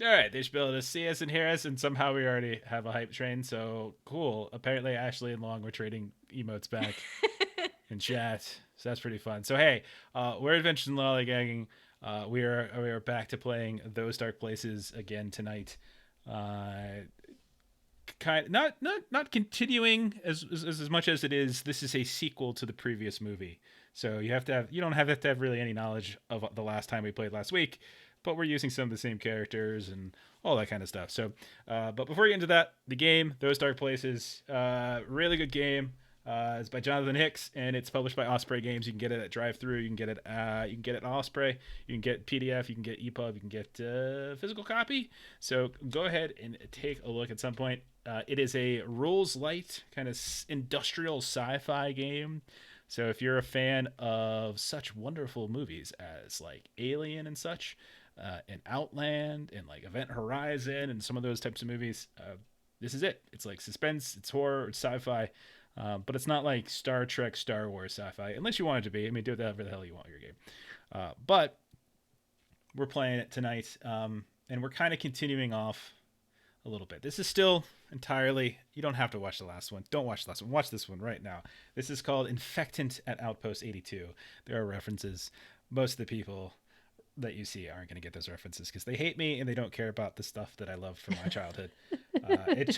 All right, they should be able to see us and hear us, and somehow we already have a hype train. So cool. Apparently, Ashley and Long were trading emotes back in chat, so that's pretty fun. So hey, we're Adventures in Lollygagging. We are back to playing Those Dark Places again tonight. Uh, kind not continuing as much as it is. This is a sequel to the previous movie, so you don't have to have really any knowledge of the last time we played last week, but we're using some of the same characters and all that kind of stuff. So, but before we get into that, the game Those Dark Places, really good game. It's by Jonathan Hicks and it's published by Osprey Games. You can get it at Drive-Thru. You can get it. You can get it at Osprey. You can get PDF. You can get EPUB. You can get physical copy. So go ahead and take a look at some point. It is a rules light kind of industrial sci-fi game. So if you're a fan of such wonderful movies as like Alien and such, and Outland and like Event Horizon and some of those types of movies, this is it. It's like suspense, it's horror, it's sci-fi, but it's not like Star Trek, Star Wars sci-fi, unless you want it to be. I mean, do whatever the hell you want with your game. But we're playing it tonight, and we're kind of continuing off a little bit. This is still entirely, you don't have to watch the last one. Don't watch the last one. Watch this one right now. This is called Infectant at Outpost 82. There are references. Most of the people that you see aren't going to get those references because they hate me and they don't care about the stuff that I love from my childhood. It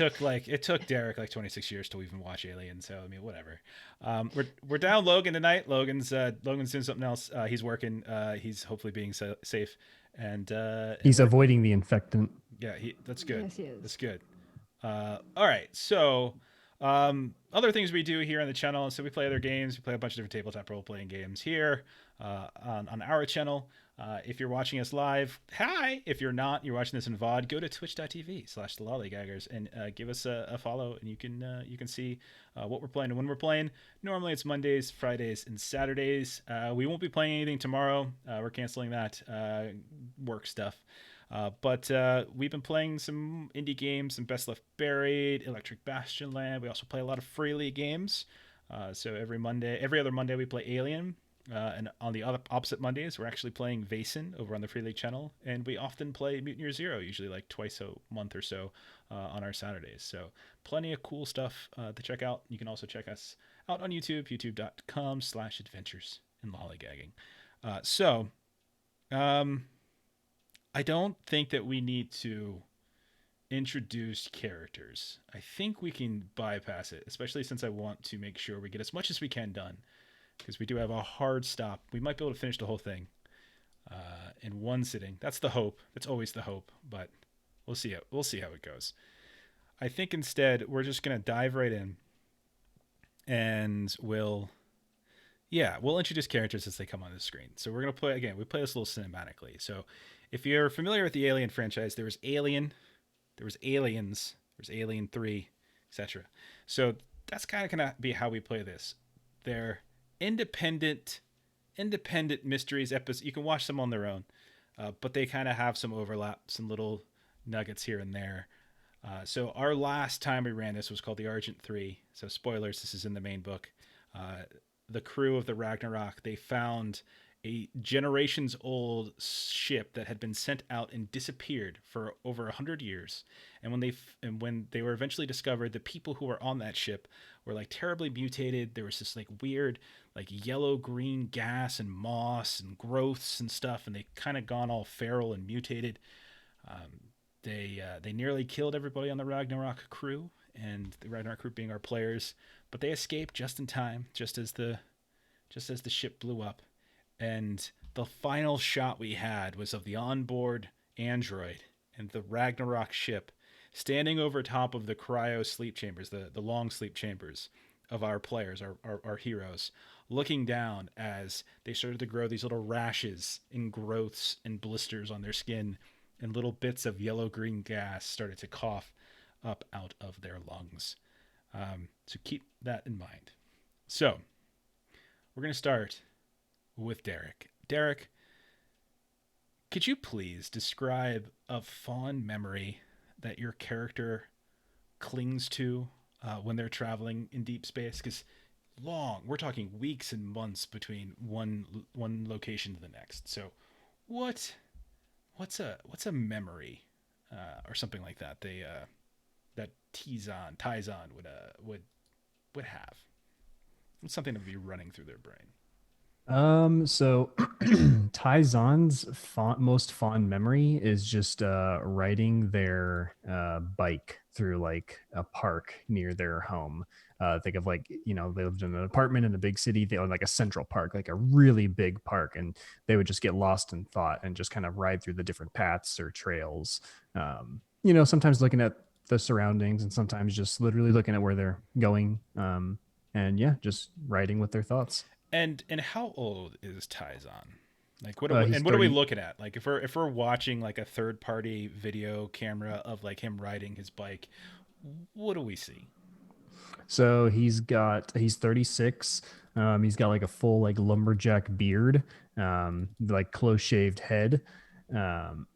took Derek like 26 years to even watch Alien, so I mean whatever. We're down Logan tonight. Logan's doing something else. He's working. He's hopefully being safe, and He's avoiding the infectant. yeah, that's good. Yes, he is. That's good. All right, so other things we do here on the channel. So we play other games. We play a bunch of different tabletop role playing games here on our channel. If you're watching us live, hi. If you're not, you're watching this in VOD, go to twitch.tv/the Lollygaggers and give us a follow, and you can see what we're playing and when we're playing. Normally it's Mondays, Fridays, and Saturdays. We won't be playing anything tomorrow. We're canceling that work stuff. But we've been playing some indie games, some Best Left Buried, Electric Bastion Land. We also play a lot of Free League games. So every other Monday, we play Alien. And on the other opposite Mondays, we're actually playing Vaesen over on the Free League channel. And we often play Mutineer Zero, usually like twice a month or so on our Saturdays. So plenty of cool stuff to check out. You can also check us out on YouTube, youtube.com/adventures in lollygagging. I don't think that we need to introduce characters. I think we can bypass it, especially since I want to make sure we get as much as we can done, because we do have a hard stop. We might be able to finish the whole thing in one sitting. That's the hope. That's always the hope, but we'll see how it goes. I think instead we're just gonna dive right in, and we'll introduce characters as they come on the screen. So we're gonna play again. We play this a little cinematically. So if you're familiar with the Alien franchise, there was Alien, there was Aliens, there's Alien 3, etc. So that's kind of gonna be how we play this. They're independent mysteries episodes. You can watch them on their own, but they kind of have some overlap, some little nuggets here and there. So our last time we ran this was called the Argent Three. So spoilers, this is in the main book. The crew of the Ragnarok, they found a generations old ship that had been sent out and disappeared for over 100 years. And when they were eventually discovered, the people who were on that ship were like terribly mutated. There was this like weird like yellow green gas and moss and growths and stuff, and they kind of gone all feral and mutated. They nearly killed everybody on the Ragnarok crew, and the Ragnarok crew being our players, but they escaped just in time, just as the ship blew up. And the final shot we had was of the onboard android and the Ragnarok ship standing over top of the cryo sleep chambers, the long sleep chambers of our players, our heroes, looking down as they started to grow these little rashes and growths and blisters on their skin, and little bits of yellow-green gas started to cough up out of their lungs. So keep that in mind. So we're going to start with Derek. Derek, could you please describe a fond memory that your character clings to when they're traveling in deep space? Because we're talking weeks and months between one location to the next. So what's a memory or something like that. They that TieZon would have. It's something that would be running through their brain. So TieZon's most fond memory is just riding their bike through like a park near their home. Think of like, they lived in an apartment in a big city. They own like a central park, like a really big park, and they would just get lost in thought and just kind of ride through the different paths or trails. Sometimes looking at the surroundings and sometimes just literally looking at where they're going. And yeah, just riding with their thoughts. And how old is TieZon? Like He's what are we 30. looking at? Like if we're watching like a third party video camera of like him riding his bike, what do we see? So he's 36. He's got like a full like lumberjack beard, like close shaved head. Um,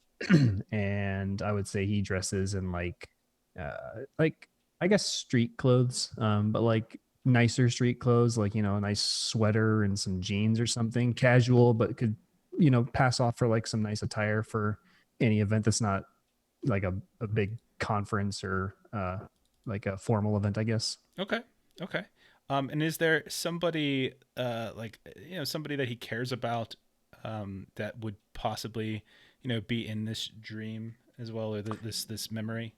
and I would say he dresses in like I guess street clothes, but like nicer street clothes, like a nice sweater and some jeans or something, casual, but could pass off for like some nice attire for any event that's not like a big conference or like a formal event, I guess. Okay. Okay. And is there somebody like somebody that he cares about that would possibly be in this dream as well, or this memory?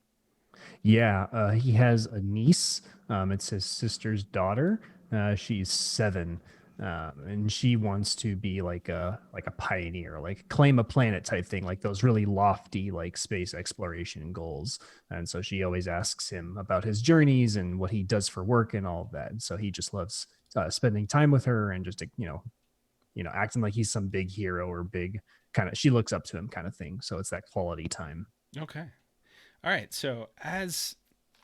Yeah, he has a niece. It's his sister's daughter. She's 7, and she wants to be like a pioneer, like claim a planet type thing, like those really lofty like space exploration goals. And so she always asks him about his journeys and what he does for work and all of that. And so he just loves spending time with her and just acting like he's some big hero or big kind of. She looks up to him kind of thing. So it's that quality time. Okay. All right. So as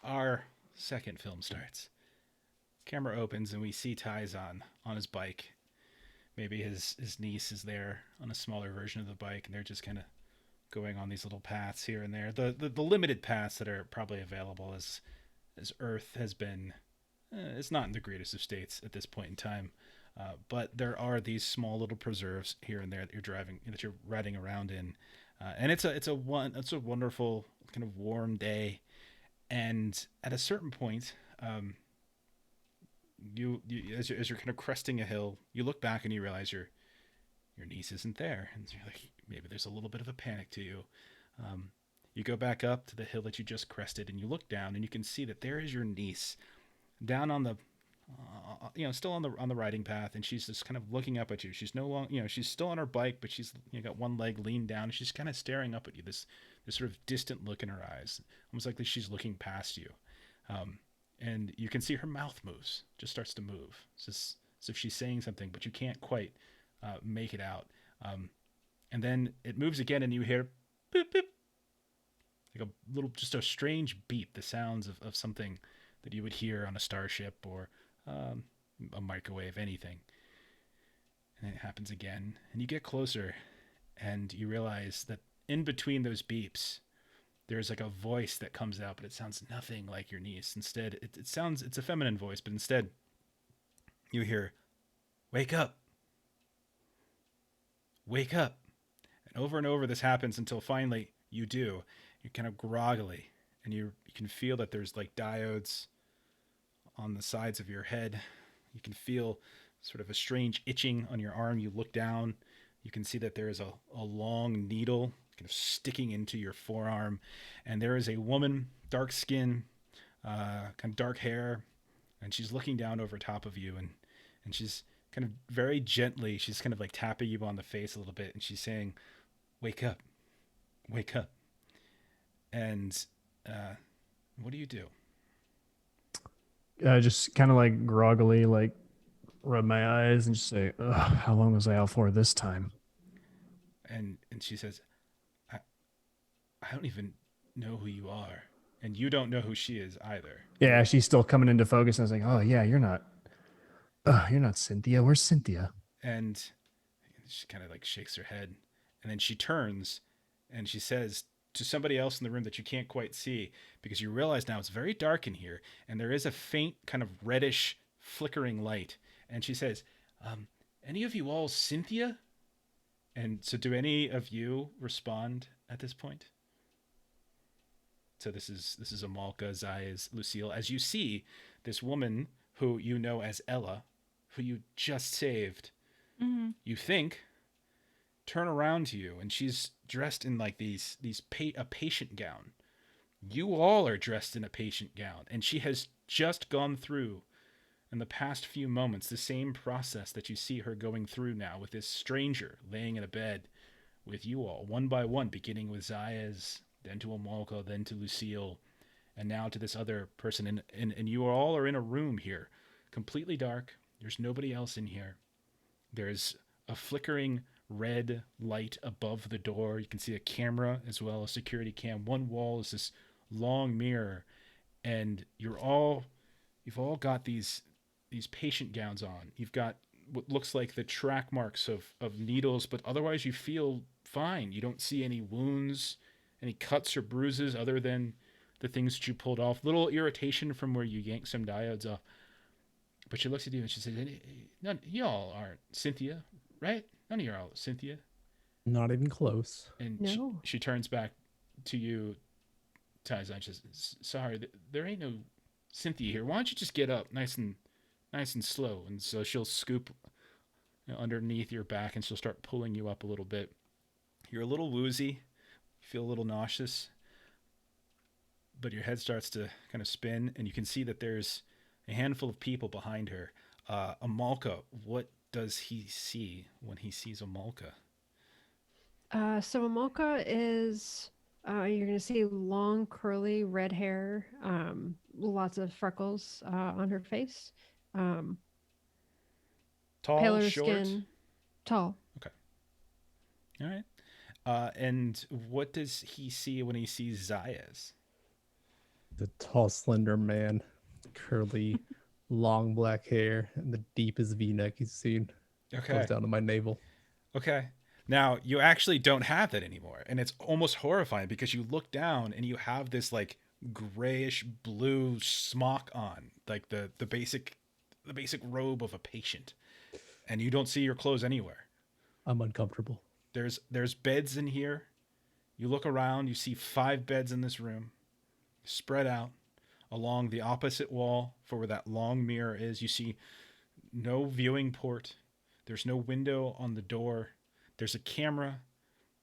our second film starts, camera opens and we see Ty's on his bike. Maybe his niece is there on a smaller version of the bike, and they're just kind of going on these little paths here and there. The limited paths that are probably available as Earth has been, it's not in the greatest of states at this point in time. But there are these small little preserves here and there that you're riding around in, and it's a wonderful kind of warm day. And at a certain point, as you're kind of cresting a hill, you look back and you realize your niece isn't there, and you're like, maybe there's a little bit of a panic to you. Um, you go back up to the hill that you just crested, and you look down, and you can see that there is your niece down on the, still on the riding path, and she's just kind of looking up at you. She's no longer, she's still on her bike, but she's got one leg leaned down, and she's kind of staring up at you. This sort of distant look in her eyes, almost like she's looking past you. Um, and you can see her mouth moves, just starts to move. It's just as if she's saying something, but you can't quite make it out. Um, and then it moves again, and you hear beep beep, like a little, just a strange beep, the sounds of something that you would hear on a starship or um, a microwave, anything. And it happens again, and you get closer, and you realize that in between those beeps, there's like a voice that comes out, but it sounds nothing like your niece. Instead, it's a feminine voice, but instead you hear, "Wake up, wake up." And over this happens until finally you do. You're kind of groggily, and you can feel that there's like diodes on the sides of your head. You can feel sort of a strange itching on your arm. You look down, you can see that there is a long needle kind of sticking into your forearm, and there is a woman, dark skin, kind of dark hair, and she's looking down over top of you, and she's kind of very gently, she's kind of like tapping you on the face a little bit, and she's saying, "Wake up, wake up." And uh, what do you do? Just kind of like groggily, like rub my eyes and just say, "Ugh, how long was I out for this time?" And she says, I, I don't even know who you are. And you don't know who she is either. Yeah, she's still coming into focus. And I was like, "Oh yeah, you're not Cynthia. Where's Cynthia?" And she kind of like shakes her head. And then she turns and she says to somebody else in the room that you can't quite see, because you realize now it's very dark in here, and there is a faint kind of reddish flickering light. And she says, any of you all Cynthia? And so do any of you respond at this point? So this is Amalka, Zayas, Lucille. As you see this woman who you know as Ella, who you just saved, Mm-hmm. you think turn around to you, and she's dressed in like a patient gown. You all are dressed in a patient gown, and she has just gone through in the past few moments the same process that you see her going through now with this stranger laying in a bed with you all, one by one, beginning with Zayas, then to Amalka, then to Lucille, and now to this other person. And you all are in a room here, completely dark. There's nobody else in here. There's a flickering red light above the door. You can see a camera as well, a security cam. One wall is this long mirror, and you've all got these patient gowns on. You've got what looks like the track marks of needles, but otherwise you feel fine. You don't see any wounds, any cuts or bruises other than the things that you pulled off. Little irritation from where you yanked some diodes off. But she looks at you and she says, "None, y'all aren't Cynthia, right? None of y'all are Cynthia." Not even close. And No. she turns back to you, TieZon. She says, "Sorry, there ain't no Cynthia here. Why don't you just get up, nice and slow?" And so she'll scoop underneath your back and she'll start pulling you up a little bit. You're a little woozy, you feel a little nauseous, but your head starts to kind of spin, and you can see that there's a handful of people behind her. Amalka, what does he see when he sees Amalka? So Amoka is, you're going to see long, curly red hair, lots of freckles on her face, um, Tall, paler short? skin, tall. Okay. All right. And what does he see when he sees Zayas? The tall, slender man, curly, long black hair, and the deepest V-neck he's seen. Okay. Goes down to my navel. Okay. Now, you actually don't have that anymore. And it's almost horrifying because you look down and you have this like grayish blue smock on, like the basic robe of a patient. And you don't see your clothes anywhere. I'm uncomfortable. There's beds in here. You look around, you see 5 beds in this room spread out along the opposite wall for where that long mirror is. You see no viewing port. There's no window on the door. There's a camera.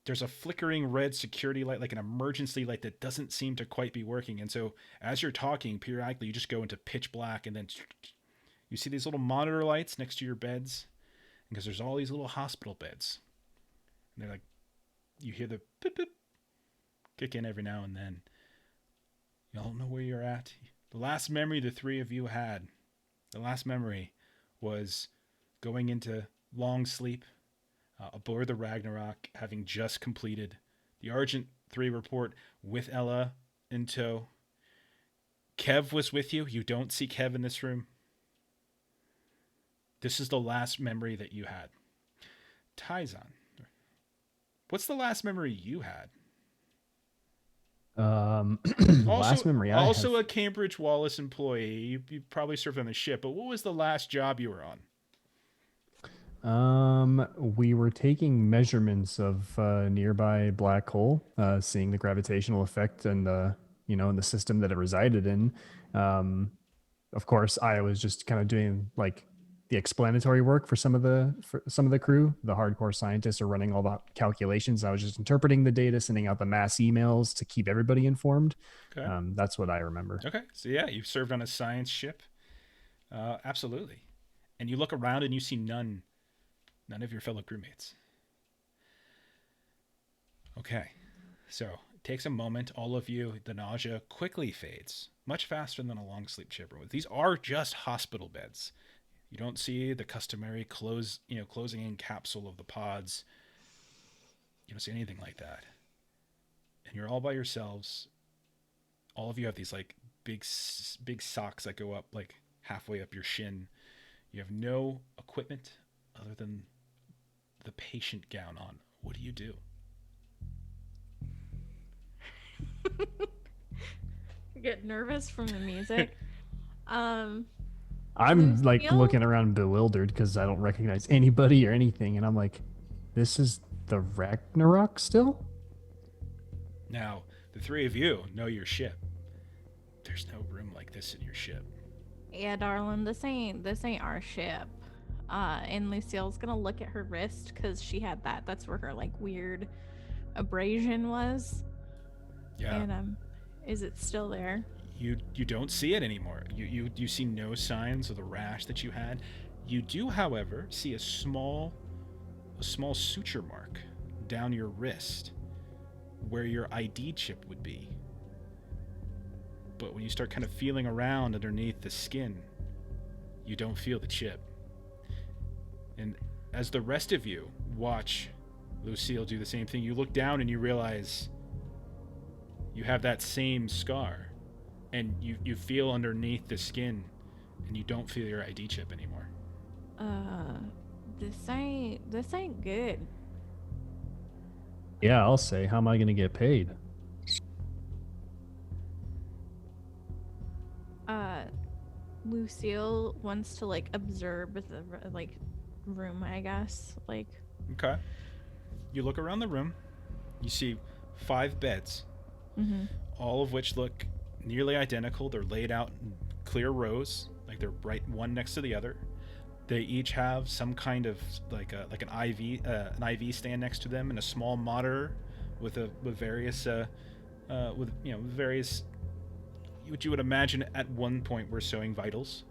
There's a flickering red security light, like an emergency light that doesn't seem to quite be working. And so as you're talking, periodically you just go into pitch black, and then you see these little monitor lights next to your beds, because there's all these little hospital beds. And they're like, you hear the pip pip kick in every now and then. You don't know where you're at. The last memory the 3 of you had, the last memory was going into long sleep aboard the Ragnarok, having just completed the Argent 3 report with Ella in tow. Kev was with you. You don't see Kev in this room. This is the last memory that you had. TieZon, what's the last memory you had? Last memory I also have. a Cambridge Wallace employee. You probably served on the ship, but what was the last job you were on? We were taking measurements of a nearby black hole, seeing the gravitational effect and the in the system that it resided in. Of course, I was just kind of doing like the explanatory work for some of the crew. The hardcore scientists are running all the calculations. I was just interpreting the data, sending out the mass emails to keep everybody informed. Okay. That's what I remember. Okay. So yeah, you served on a science ship. Absolutely. And you look around and you see none of your fellow crewmates. Okay. So it takes a moment. All of you, the nausea quickly fades, much faster than a long sleep shipper would. These are just hospital beds. You don't see the customary closing in capsule of the pods. You don't see anything like that. And you're all by yourselves. All of you have these like big socks that go up like halfway up your shin. You have no equipment other than the patient gown on. What do you do? Get nervous from the music. I'm like Lucille? looking around bewildered because I don't recognize anybody or anything, and I'm like, this is the Ragnarok still? Now, The three of you know your ship. There's no room like this in your ship. Yeah, darling, this ain't our ship. And Lucille's gonna look at her wrist because she had that. That's where her like weird abrasion was. Yeah. And is it still there? You don't see it anymore. You see no signs of the rash that you had. You do, however, see a small suture mark down your wrist where your ID chip would be. But when you start kind of feeling around underneath the skin, you don't feel the chip. And as the rest of you watch Lucille do the same thing, you look down and you realize you have that same scar. And you feel underneath the skin, and you don't feel your ID chip anymore. This ain't good. Yeah, I'll say. How am I going to get paid? Lucille wants to like observe the like room, I guess. Like. Okay. You look around the room. You see 5 beds, all of which look nearly identical. They're laid out in clear rows, like they're right one next to the other. They each have some kind of like an IV stand next to them, and a small monitor with various what you would imagine at one point were showing vitals.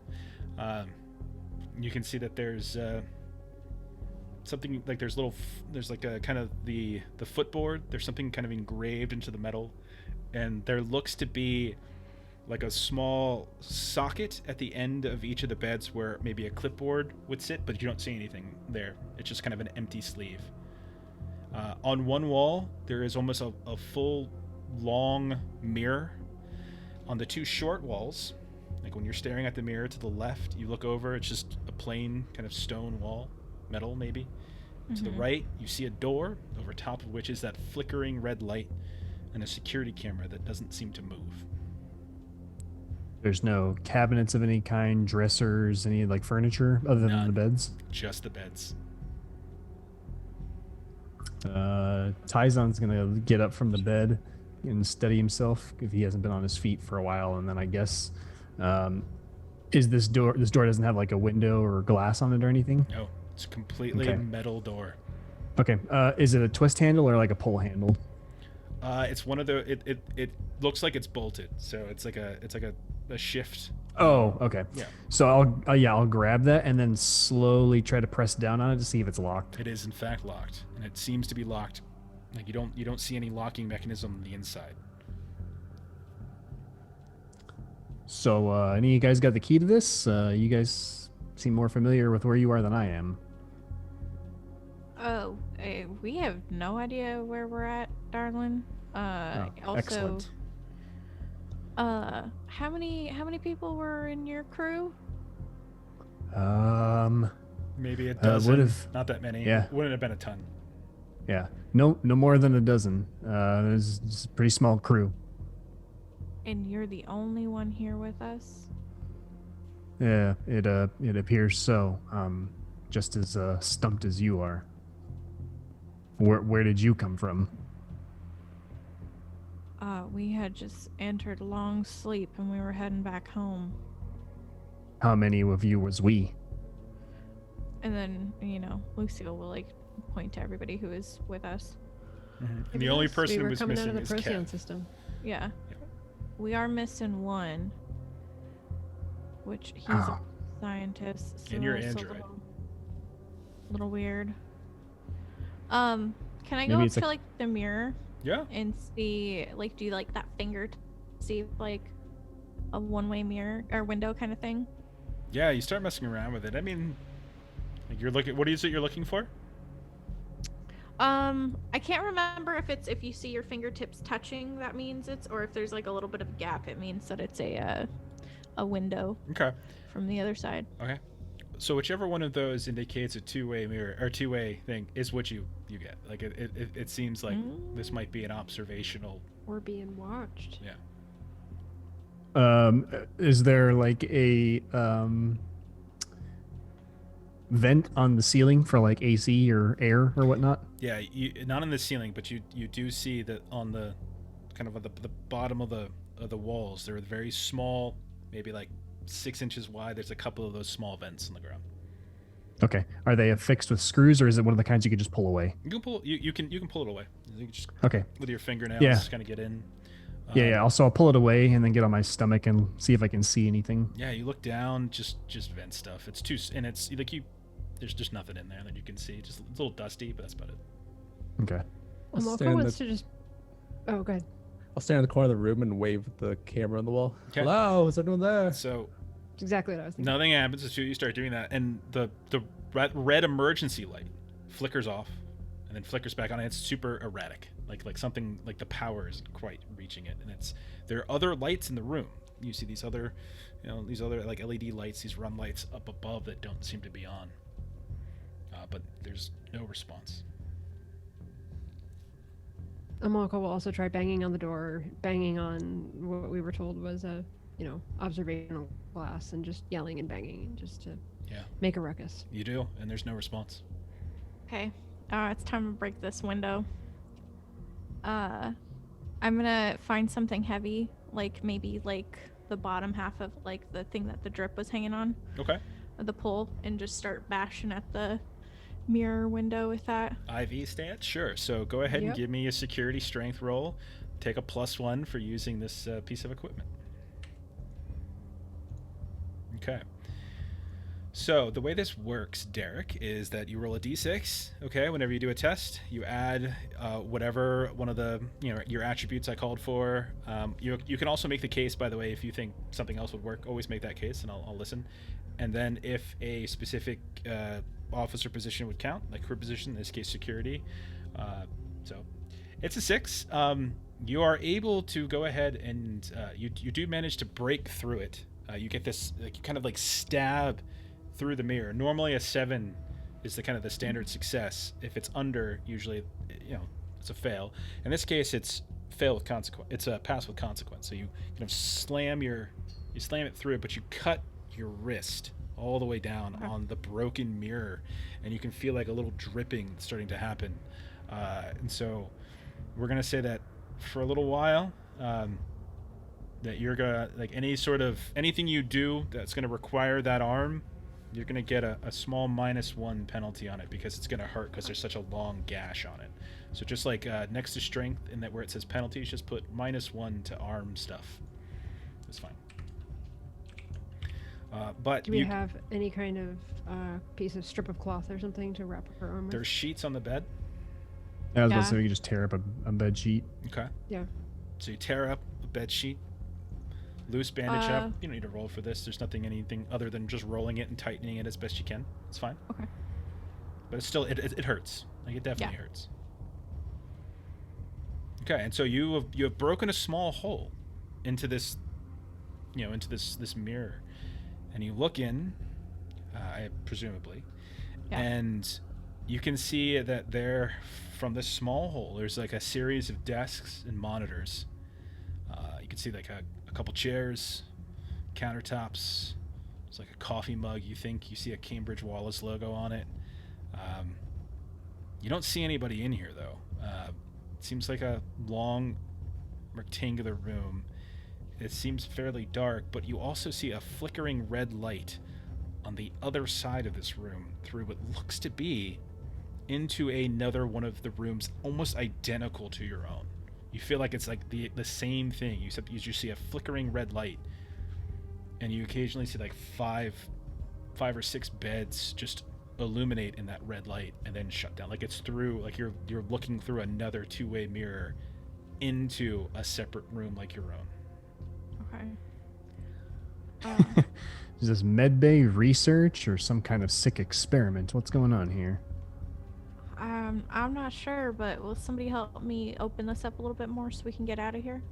You can see that there's something like there's like a kind of the footboard. There's something kind of engraved into the metal, and there looks to be like a small socket at the end of each of the beds where maybe a clipboard would sit, but you don't see anything there. It's just kind of an empty sleeve. On one wall, there is almost a full long mirror. On the 2 short walls, like when you're staring at the mirror to the left, you look over, it's just a plain kind of stone wall, metal maybe. To the right, you see a door, over top of which is that flickering red light and a security camera that doesn't seem to move. There's no cabinets of any kind, dressers, any like furniture other than None. the beds? Just the beds. TieZon's gonna get up from the bed and steady himself if he hasn't been on his feet for a while, and then I guess is this door doesn't have like a window or glass on it or anything? No, it's a completely Okay. metal door. Okay. Is it a twist handle or like a pull handle? It's one of the it looks like it's bolted, so it's like a shift. Oh, okay. Yeah. So I'll grab that and then slowly try to press down on it to see if it's locked. It is in fact locked, and it seems to be locked. Like you don't see any locking mechanism on the inside. So any of you guys got the key to this? You guys seem more familiar with where you are than I am. Oh, we have no idea where we're at, darling. Also, excellent. how many people were in your crew? Maybe a dozen. would've- Not that many. yeah. Wouldn't have been a ton. Yeah. No more than a dozen. It's a pretty small crew. And you're the only one here with us? Yeah, it appears so. Just as stumped as you are. Where did you come from? We had just entered long sleep and we were heading back home. How many of you was we? And then, Lucille will like point to everybody who is with us. And the only Yes, person we who were was coming missing out of is the Procyon Kev. system. Yeah. We are missing one, which he's Oh. a scientist. So And you're it's a android. little weird. Can I go Maybe up it's to a- like the mirror Yeah. and see, like, do like that finger to see like a one-way mirror or window kind of thing? Yeah, you start messing around with it. I mean, like you're looking. What is it you're looking for? I can't remember if you see your fingertips touching, that means it's, or if there's like a little bit of gap, it means that it's a window Okay. from the other side. Okay. So whichever one of those indicates a two-way mirror or two-way thing is what you get. Like it seems like this might be an observational. We're being watched. Yeah. Is there like a vent on the ceiling for like AC or air or whatnot? Yeah. Not on the ceiling, but you do see that on the kind of at the bottom of the walls. They're very small, maybe like 6 inches wide. There's a couple of those small vents in the ground. Okay. Are they affixed with screws, or is it one of the kinds you could just pull away? You can pull you can pull it away. You can just Okay. with your fingernails Yeah. kind of get in. Yeah. Also, I'll pull it away and then get on my stomach and see if I can see anything. Yeah, you look down, just vent stuff. It's too, and it's like there's just nothing in there that you can see. Just it's a little dusty, but that's about it. Okay. I'll Amoko stand, wants to just. Oh, good. I'll stand in the corner of the room and wave at the camera on the wall. Okay. Hello, what's everyone there? So That's exactly what I was thinking. nothing happens until you start doing that, and the red emergency light flickers off, and then flickers back on. And it's super erratic, like something like the power isn't quite reaching it. And there are other lights in the room. You see these other like LED lights, these run lights up above that don't seem to be on. But there's no response. Amoko will also try banging on the door, banging on what we were told was a, observational glass, and just yelling and banging just to make a ruckus. You do, and there's no response. Okay. It's time to break this window. I'm gonna find something heavy, like maybe like the bottom half of like the thing that the drip was hanging on. Okay. The pole, and just start bashing at the mirror window with that. IV stance? Sure. So go ahead and Yep. give me a security strength roll. Take a +1 for using this piece of equipment. Okay. So the way this works, Derek, is that you roll a d6. Okay. Whenever you do a test, you add whatever one of the your attributes I called for. You can also make the case, by the way, if you think something else would work. Always make that case, and I'll listen. And then if a specific officer position would count, like her position, in this case security. So it's a 6. You are able to go ahead and you do manage to break through it. You get this, like, you kind of like stab through the mirror. Normally a 7 is the kind of the standard success. If it's under, usually it's a fail. In this case, it's fail with consequence. It's a pass with consequence. So you kind of slam it through, but you cut your wrist all the way down on the broken mirror, and you can feel like a little dripping starting to happen. And so we're gonna say that for a little while, that you're gonna, like, anything you do that's gonna require that arm, you're gonna get a small -1 penalty on it, because it's gonna hurt because there's such a long gash on it. So just like next to strength, and that where it says penalties, just put -1 to arm stuff. That's fine. But Do we have any kind of piece of strip of cloth or something to wrap her arm with? there's sheets on the bed. I was about Yeah. to say we could just tear up a bed sheet. Okay. Yeah. So you tear up a bed sheet, loose bandage up. You don't need to roll for this. There's anything other than just rolling it and tightening it as best you can. It's fine. Okay. But it's still, it hurts. Like, it definitely hurts. Okay, and so you have broken a small hole into this, into this mirror, and you look in, presumably, and you can see that there, from this small hole, there's like a series of desks and monitors. You can see like a couple chairs, countertops. There's like a coffee mug. You see a Cambridge Wallace logo on it. You don't see anybody in here, though. It seems like a long rectangular room. It seems fairly dark, but you also see a flickering red light on the other side of this room through what looks to be into another one of the rooms almost identical to your own. You feel like it's like the same thing, except you just see a flickering red light, and you occasionally see like five or six beds just illuminate in that red light and then shut down. Like it's through, like you're looking through another two-way mirror into a separate room like your own. Okay. Is this medbay research or some kind of sick experiment? What's going on here? I'm not sure, but will somebody help me open this up a little bit more so we can get out of here?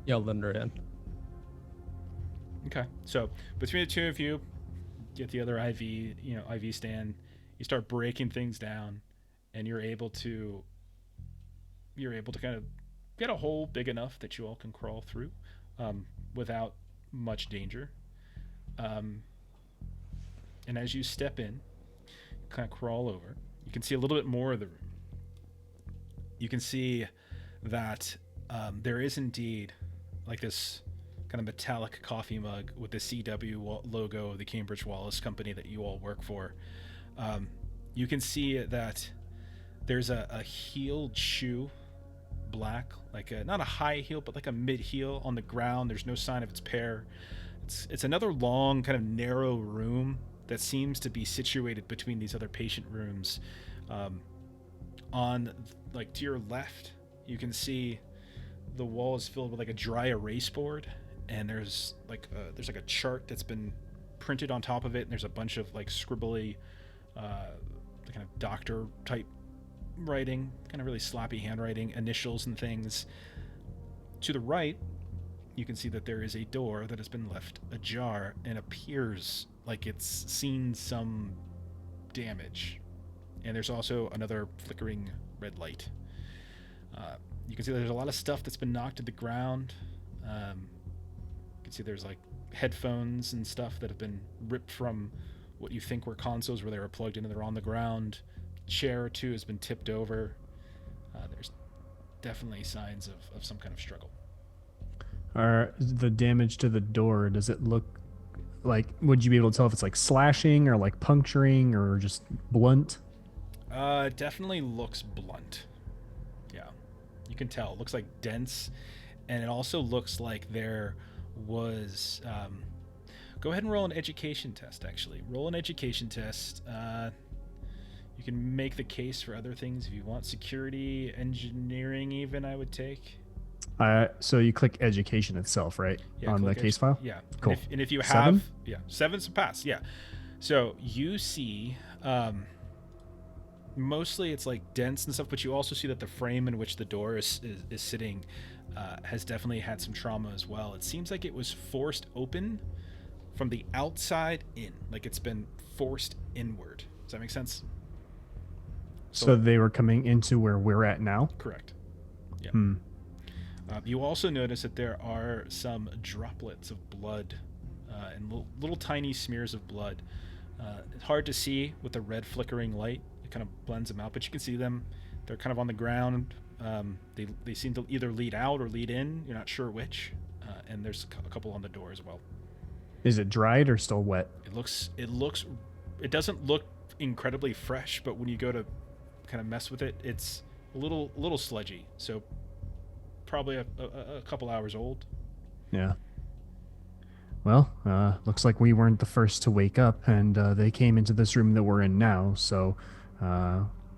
Yeah, I'll lend her in. Okay, so between the two of you, get the other IV stand. You start breaking things down, and you're able to kind of get a hole big enough that you all can crawl through, without much danger. And as you step in, kind of crawl over, you can see a little bit more of the room. You can see that there is indeed like this kind of metallic coffee mug with the CW logo of the Cambridge Wallace company that you all work for. You can see that there's a heeled shoe, black, like not a high heel, but like a mid heel on the ground. There's no sign of its pair. It's another long, kind of narrow room that seems to be situated between these other patient rooms. On like to your left, you can see the wall is filled with like a dry erase board, and there's like a chart that's been printed on top of it, and there's a bunch of like scribbly, kind of doctor type writing, kind of really sloppy handwriting, initials and things. To the right, you can see that there is a door that has been left ajar and appears like it's seen some damage. And there's also another flickering red light. You can see there's a lot of stuff that's been knocked to the ground. You can see there's like headphones and stuff that have been ripped from what you think were consoles where they were plugged in and they're on the ground. Chair or two has been tipped over. There's definitely signs of some kind of struggle. Are the damage to the door, does it look like, would you be able to tell if it's like slashing or like puncturing or just blunt? Definitely looks blunt. Yeah, you can tell. It looks like dense, and it also looks like there was. Go ahead and roll an education test. Actually, roll an education test. You can make the case for other things if you want. Security, engineering, even I would take. So you click education itself, right? Yeah, on the case file? Yeah. Cool. And if you have... 7? Yeah, 7's a pass, yeah. So you see... mostly it's like dense and stuff, but you also see that the frame in which the door is sitting has definitely had some trauma as well. It seems like it was forced open from the outside in. Like it's been forced inward. Does that make sense? So they were coming into where we're at now? Correct. Yeah. Hmm. You also notice that there are some droplets of blood and little tiny smears of blood. It's hard to see with the red flickering light. It kind of blends them out, but you can see them. They're kind of on the ground. They seem to either lead out or lead in. You're not sure which. And there's a couple on the door as well. Is it dried or still wet? It doesn't look incredibly fresh, but when you go to kind of mess with it, it's a little sludgy. So probably a couple hours old. Yeah. Well, looks like we weren't the first to wake up, and they came into this room that we're in now, so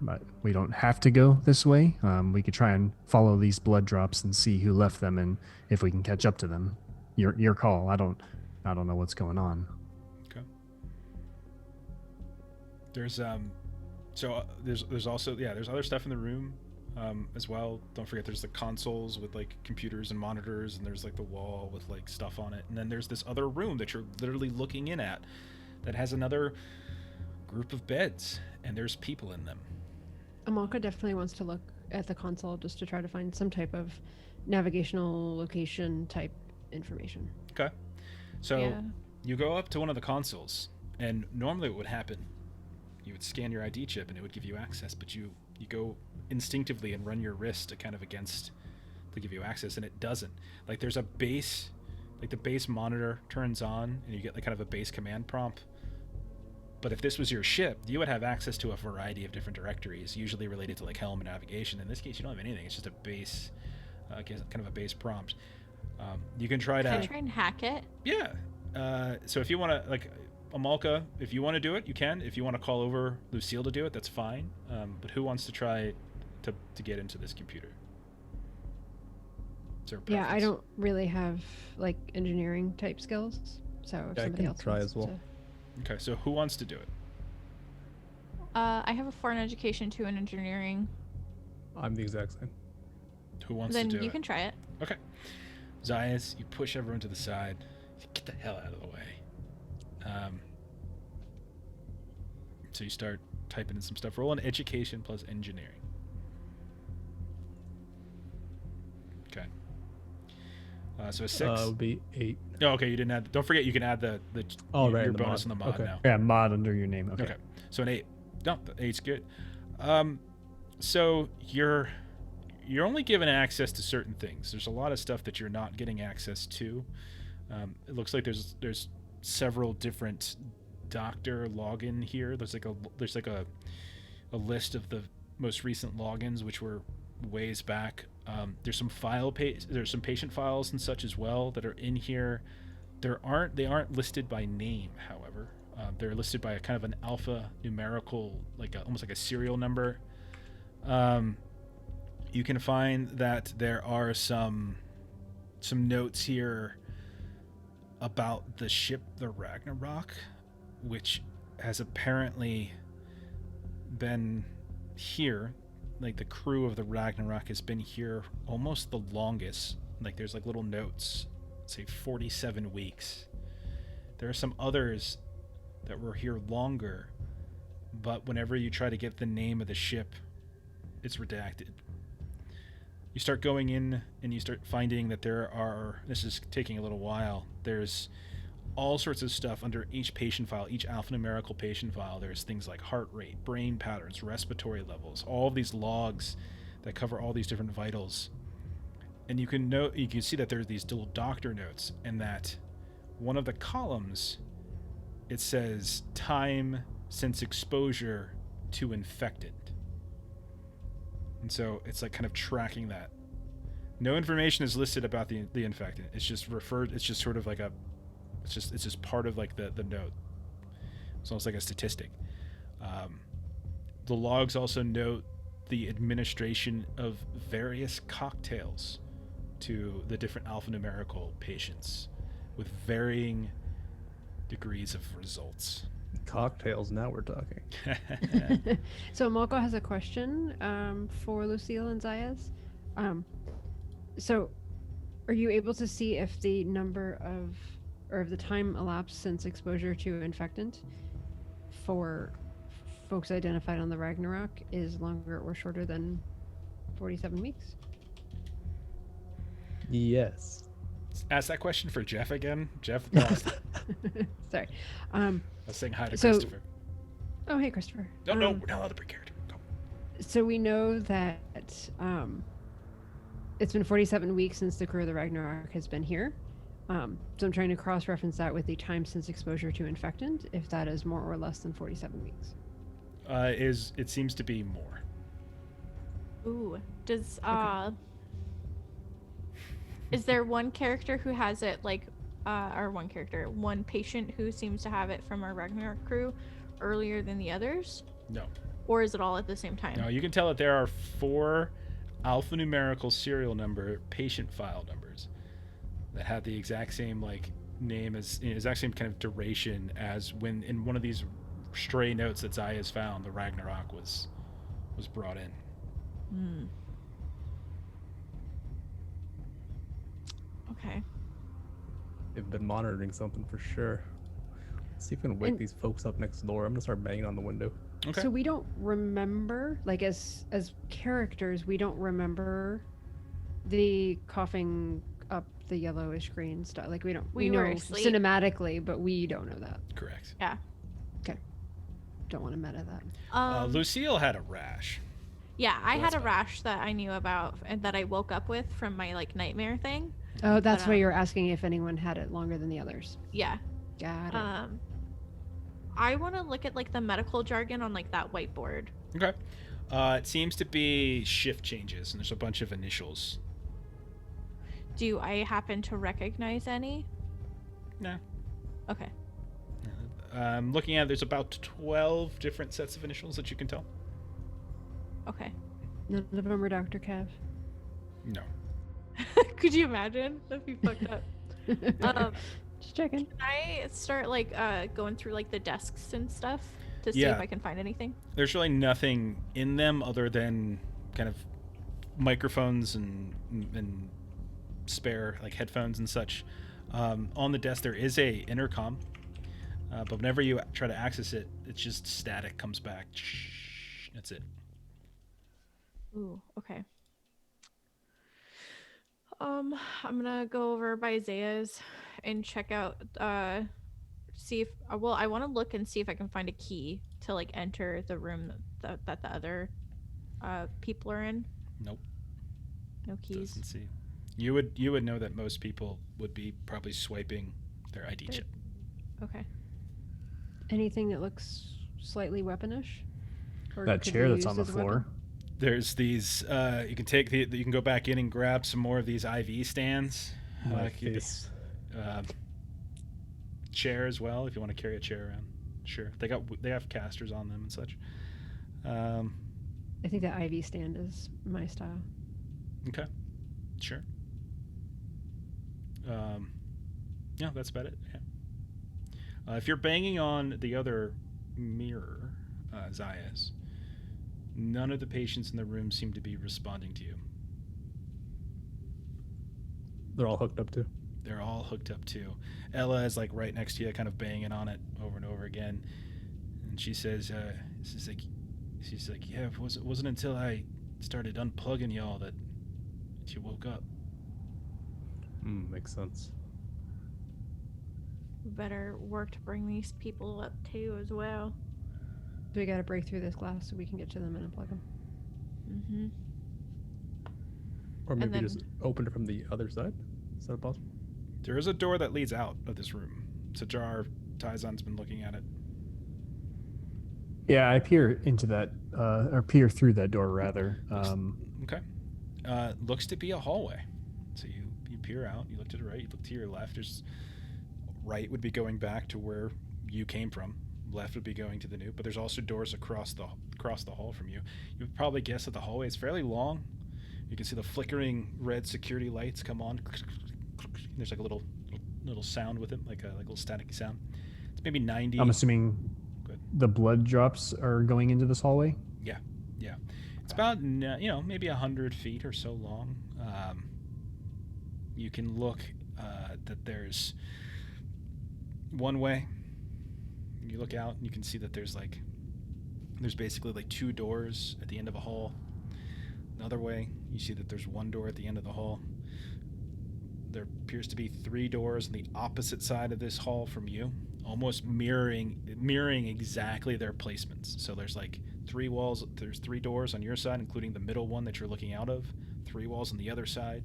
but we don't have to go this way. We could try and follow these blood drops and see who left them and if we can catch up to them. Your call. I don't know what's going on. Okay. There's there's also there's other stuff in the room as well. Don't forget there's the consoles with like computers and monitors, and there's like the wall with like stuff on it, and then there's this other room that you're literally looking in at that has another group of beds, and there's people in them. Amalka definitely wants to look at the console just to try to find some type of navigational location type information. Okay. So you go up to one of the consoles, and normally what would happen, you would scan your ID chip and it would give you access, but you go instinctively and run your wrist to kind of against to give you access, and it doesn't. Like there's a base, like the base monitor turns on and you get like kind of a base command prompt. But if this was your ship, you would have access to a variety of different directories, usually related to like helm and navigation. In this case, you don't have anything. It's just a base, kind of a base prompt. You can try to... Can I try and hack it? Yeah. So if you want to, like, Amalka, if you want to do it, you can. If you want to call over Lucille to do it, that's fine. But who wants to try to get into this computer? Yeah, I don't really have, like, engineering type skills. So if somebody else try wants as well. to... Okay, so who wants to do it? I have a 4 in education, 2 in engineering. I'm the exact same. Who wants to do it? Then you can try it. Okay. Zayas, you push everyone to the side. Get the hell out of the way. So you start typing in some stuff. Roll an education plus engineering. Okay. So a 6. Would be 8. Oh, okay. You didn't add. Don't forget, you can add your the bonus mod. on the mod Okay. now. Yeah, mod under your name. Okay. So an 8. No, the 8's good. So you're you're only given access to certain things. There's a lot of stuff that you're not getting access to. It looks like there's several different doctor login here. There's like a list of the most recent logins, which were ways back. There's some there's some patient files and such as well that are in here. They aren't listed by name, however. They're listed by a kind of an alpha numerical, almost like a serial number. You can find that there are some notes here about the ship, the Ragnarok, which has apparently been here. Like, the crew of the Ragnarok has been here almost the longest. Like, there's like little notes, say 47 weeks. There are some others that were here longer, but whenever you try to get the name of the ship, it's redacted. You start going in and you start finding that this is taking a little while, there's all sorts of stuff under each patient file, each alphanumerical patient file. There's things like heart rate, brain patterns, respiratory levels, all of these logs that cover all these different vitals. And you can see that there's these little doctor notes, and that one of the columns, it says time since exposure to infected. And so it's like kind of tracking that. No information is listed about the infectant. It's just referred. It's just sort of like it's just part of like the note. It's almost like a statistic. The logs also note the administration of various cocktails to the different alphanumerical patients with varying degrees of results. Cocktails, now we're talking. So Moko has a question for Lucille and Zayas. So are you able to see if the number of, or if the time elapsed since exposure to infectant for folks identified on the Ragnarok is longer or shorter than 47 weeks? Yes. Ask that question for Jeff again. Jeff lost. Sorry. I was saying hi to Christopher. Oh, hey, Christopher. No, we're not allowed to bring character. Go. So we know that it's been 47 weeks since the crew of the Ragnarok has been here. So I'm trying to cross-reference that with the time since exposure to infectant, if that is more or less than 47 weeks. It seems to be more. Ooh, does Okay. Is there one character who has it one patient who seems to have it from our Ragnarok crew earlier than the others? No. Or is it all at the same time? No, you can tell that there are 4 alphanumerical serial number patient file numbers that have the exact same name as exact same kind of duration as when in one of these stray notes that Zaya's found, the Ragnarok was brought in. Hmm. Okay. They've been monitoring something for sure. Let's see if we can wake these folks up next door. I'm gonna start banging on the window. Okay. So we don't remember, as characters, we don't remember the coughing up the yellowish green stuff. Like we We know were asleep. cinematically, but we don't know that. Correct. Yeah. Don't want to meta that. Lucille had a rash. Yeah, I So had that's a fine. rash that I knew about and that I woke up with from my nightmare thing. Oh, that's But, why you're asking if anyone had it longer than the others. Yeah. Got it. I want to look at the medical jargon on that whiteboard. Okay. It seems to be shift changes, and there's a bunch of initials. Do I happen to recognize any? No. Okay. Looking at it, there's about 12 different sets of initials that you can tell. Okay. None of them are Dr. Kev. No. Could you imagine? That'd be fucked up. Just checking. Can I start going through the desks and stuff to see Yeah. if I can find anything? There's really nothing in them other than kind of microphones and spare headphones and such. On the desk there is a intercom, but whenever you try to access it, it's just static comes back. That's it. Ooh, okay. I'm gonna go over by Zaya's and check out see if I want to look and see if I can find a key to enter the room that the other people are in. Nope. No keys. Doesn't see. You would know that most people would be probably swiping their ID chip. Okay. Anything that looks slightly weaponish? Or That could chair be that's on used the as a weapon? floor. There's these. You can take you can go back in and grab some more of these IV stands. My Could be, face. chair as well if you want to carry a chair around. Sure, they have casters on them and such. I think the IV stand is my style. Okay, sure. Yeah, that's about it. Yeah. If you're banging on the other mirror, Zayas, none of the patients in the room seem to be responding to you. They're all hooked up too. They're all hooked up too. Ella is like right next to you, kind of banging on it over and over again, and she says, she's like, yeah, it wasn't until I started unplugging y'all that you woke up. Makes sense. We better work to bring these people up too as well. So we gotta break through this glass so we can get to them and unplug them. Mm-hmm. Or maybe then- just open it from the other side. Is that possible? There is a door that leads out of this room. It's ajar. TieZon's been looking at it. Yeah, I peer into that, or peer through that door rather. Okay. Looks to be a hallway. So you peer out. You look to the right. You look to your left. There's right would be going back to where you came from. Left would be going to the new. But there's also doors across the hall from you. You would probably guess that the hallway is fairly long. You can see the flickering red security lights come on. There's like a little sound with it, like a little static sound. It's maybe 90. I'm assuming Good. the blood drops are going into this hallway. Yeah. It's about maybe 100 feet or so long. You can look that there's one way. You look out and you can see that there's basically like two doors at the end of a hall. Another way, you see that there's one door at the end of the hall. There appears to be three doors on the opposite side of this hall from you, almost mirroring exactly their placements. So there's like three walls. There's three doors on your side, including the middle one that you're looking out of. Three walls on the other side,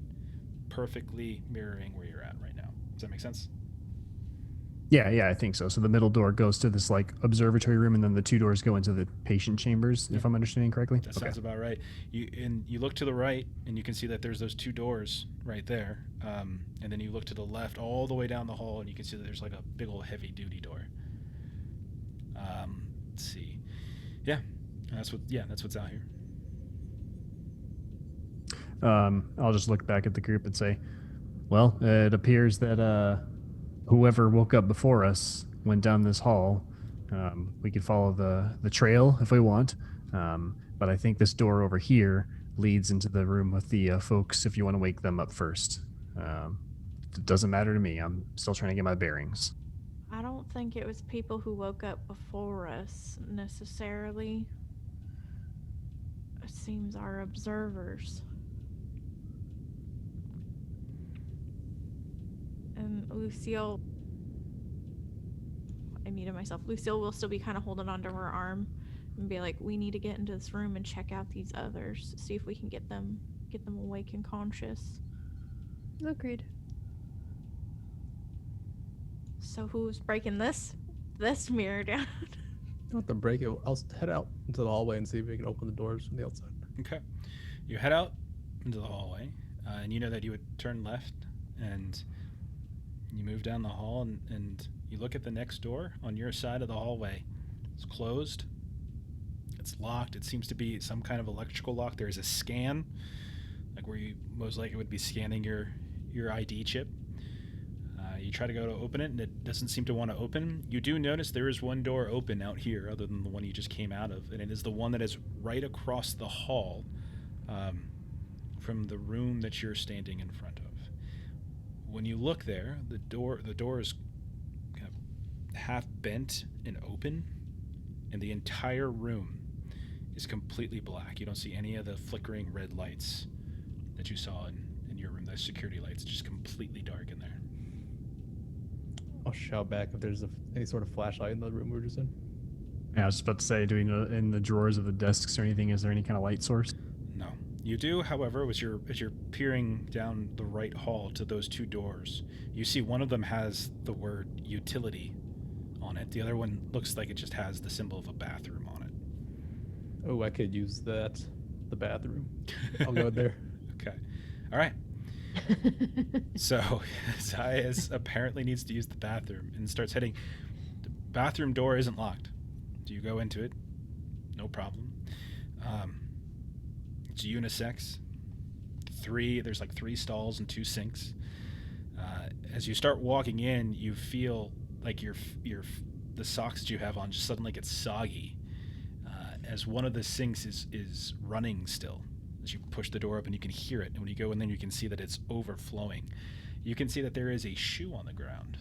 perfectly mirroring where you're at right now. Does that make sense? Yeah, I think so. So the middle door goes to this like observatory room, and then the two doors go into the patient chambers. If I'm understanding correctly. That sounds about right. You look to the right, and you can see that there's those two doors right there. And then you look to the left, all the way down the hall, and you can see that there's like a big old heavy-duty door. Let's see. Yeah, that's what's out here. I'll just look back at the group and say, well, it appears that whoever woke up before us went down this hall. We could follow the trail if we want, but I think this door over here leads into the room with the folks if you want to wake them up first. It doesn't matter to me. I'm still trying to get my bearings. I don't think it was people who woke up before us necessarily. It seems our observers. And Lucille, I muted myself. Lucille will still be kind of holding onto her arm and be like, we need to get into this room and check out these others, see if we can get them awake and conscious. Agreed. So who's breaking this mirror down? Not to break it. I'll head out into the hallway and see if we can open the doors from the outside. Okay. You head out into the hallway, and you know that you would turn left, and you move down the hall, and you look at the next door on your side of the hallway. It's closed. It's locked. It seems to be some kind of electrical lock. There is a scan, like where you most likely would be scanning your ID chip. You try to go to open it, and it doesn't seem to want to open. You do notice there is one door open out here, other than the one you just came out of, and it is the one that is right across the hall from the room that you're standing in front of. When you look there, the door is kind of half bent and open, and the entire room is completely black. You don't see any of the flickering red lights that you saw in your room, those security lights, just completely dark in there. I'll shout back if there's any sort of flashlight in the room we were just in. Yeah, I was just about to say, in the drawers of the desks or anything, is there any kind of light source? No. You do, however, as you're peering down the right hall to those two doors, you see one of them has the word utility on it. The other one looks like it just has the symbol of a bathroom on it. Oh, I could use that. The bathroom. I'll go there. Okay. All right. So Zayas apparently needs to use the bathroom and starts heading. The bathroom door isn't locked. Do you go into it? No problem. It's unisex. There's like 3 stalls and 2 sinks. As you start walking in, you feel like the socks that you have on just suddenly get soggy. As one of the sinks is running still. As you push the door open, you can hear it, and when you go in there, you can see that it's overflowing. You can see that there is a shoe on the ground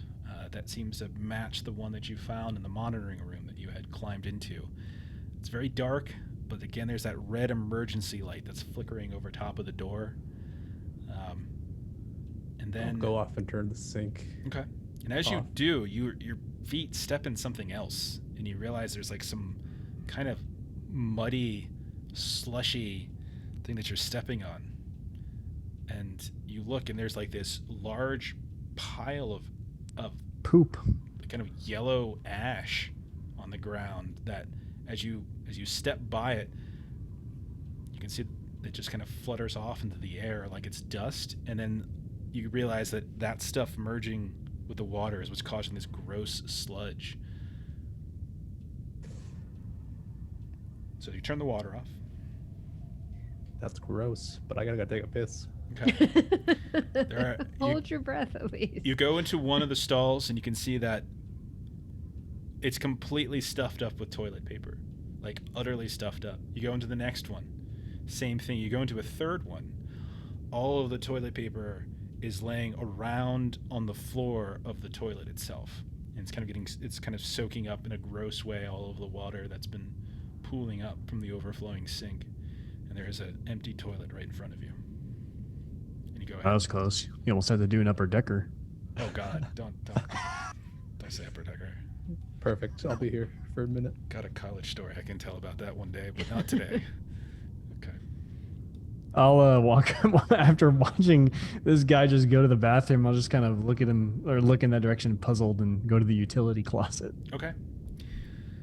that seems to match the one that you found in the monitoring room that you had climbed into. It's very dark, but again, there's that red emergency light that's flickering over top of the door. And then I'll go off and turn the sink. Okay. And as you off. do, your feet step in something else, and you realize there's like some kind of muddy, slushy thing that you're stepping on. And you look, and there's like this large pile of Poop. kind of yellow ash on the ground that as you step by it, you can see it just kind of flutters off into the air like it's dust, and then you realize that stuff merging with the water is what's causing this gross sludge. So you turn the water off. That's gross, but I gotta go take a piss. Okay. Hold your breath at least. You go into one of the stalls and you can see that it's completely stuffed up with toilet paper, like utterly stuffed up. You go into the next one, same thing. You go into a third one, all of the toilet paper is laying around on the floor of the toilet itself, and it's kind of soaking up in a gross way all of the water that's been pooling up from the overflowing sink, and there is an empty toilet right in front of you. And you go ahead. That was close. You almost had to do an upper decker. Oh God, don't say upper decker. Perfect. I'll be here for a minute. Got a college story I can tell about that one day, but not today. Okay. I'll walk after watching this guy just go to the bathroom. I'll just kind of look at him or look in that direction, puzzled, and go to the utility closet. Okay.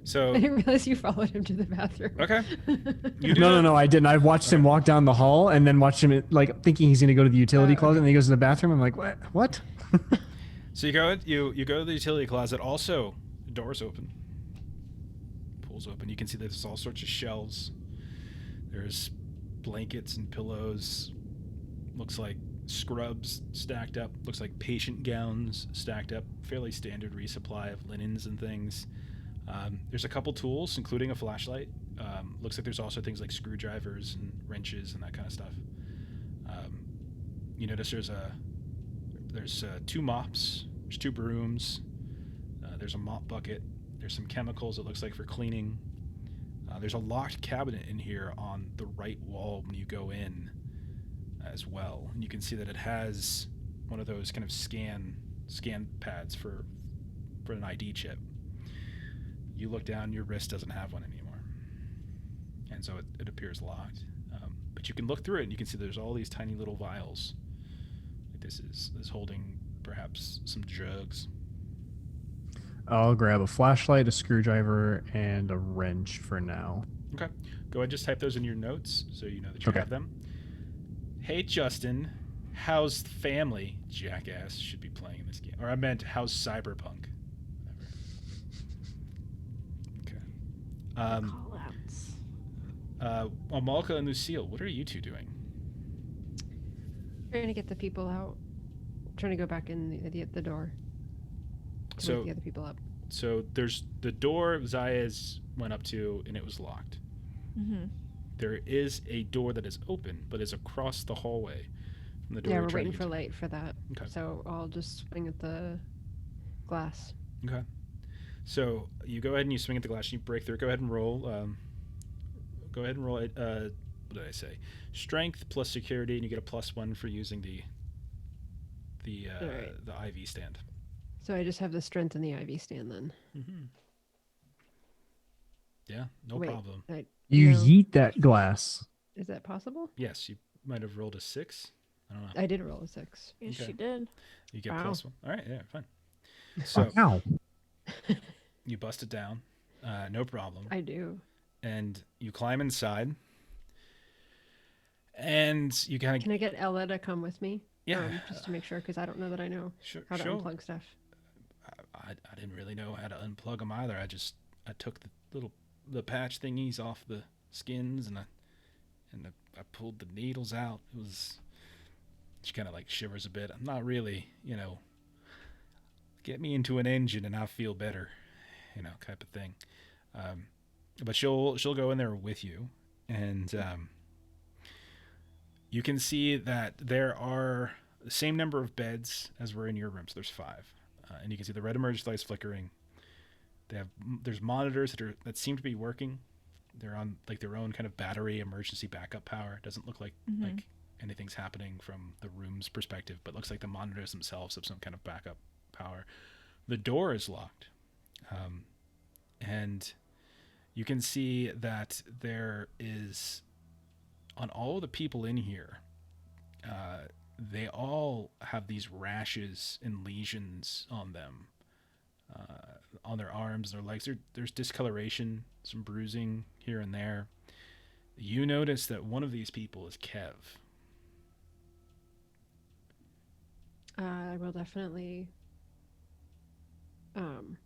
So. I didn't realize you followed him to the bathroom. Okay. You do No, I didn't. I watched him walk down the hall and then watched him like thinking he's going to go to the utility closet, and then he goes to the bathroom. I'm like, what? So you go to the utility closet. Also, the door's open. Pulls open. You can see there's all sorts of shelves. There's blankets and pillows. Looks like scrubs stacked up. Looks like patient gowns stacked up. Fairly standard resupply of linens and things. There's a couple tools, including a flashlight. Looks like there's also things like screwdrivers and wrenches and that kind of stuff. You notice there's 2 mops, there's 2 brooms, there's a mop bucket, there's some chemicals it looks like for cleaning. There's a locked cabinet in here on the right wall when you go in as well. And you can see that it has one of those kind of scan pads for an ID chip. You look down, your wrist doesn't have one anymore. And so it appears locked. But you can look through it and you can see there's all these tiny little vials. This is holding perhaps some drugs. I'll grab a flashlight, a screwdriver, and a wrench for now. Okay. Go ahead and just type those in your notes so you know that you have them. Hey, Justin, how's family? Jackass should be playing in this game. Or I meant, how's Cyberpunk? Okay. Call-outs. Amalka and Lucille, what are you two doing? Trying to get the people out. Trying to go back in the door. To wake the other people up. So there's the door Zayas went up to, and it was locked. Mm-hmm. There is a door that is open, but is across the hallway from the door. Yeah, you're we're waiting trying to for get to. light for that. Okay. So I'll just swing at the glass. Okay. So you go ahead and you swing at the glass and you break through. Go ahead and roll. Go ahead and roll it. What did I say? Strength plus security, and you get a +1 for using the IV stand. So I just have the strength in the IV stand then. Mm-hmm. Yeah, no Wait, problem. You No. yeet that glass. Is that possible? Yes, you might have rolled a 6. I don't know. I did roll a 6. Yes, Okay. she did. You get Wow. +1. All right, yeah, fine. So Wow. you bust it down, no problem, I do. and you climb inside, and you kind Can I get Ella to come with me? Yeah. Just to make sure, because I don't know that I know how to sure. unplug stuff. I didn't really know how to unplug them either. I took the patch thingies off the skins and I pulled the needles out. She kind of like shivers a bit. I'm not really, get me into an engine and I'll feel better, type of thing. But she'll go in there with you, and you can see that there are the same number of beds as were in your room. So there's 5. And you can see the red emergency lights flickering. There's monitors that seem to be working. They're on like their own kind of battery emergency backup power. It doesn't look like anything's happening from the room's perspective, but looks like the monitors themselves have some kind of backup power. The door is locked. And you can see that there is, on all the people in here, they all have these rashes and lesions on them, on their arms, their legs. There's discoloration, some bruising here and there. You notice that one of these people is Kev. I will definitely. I'm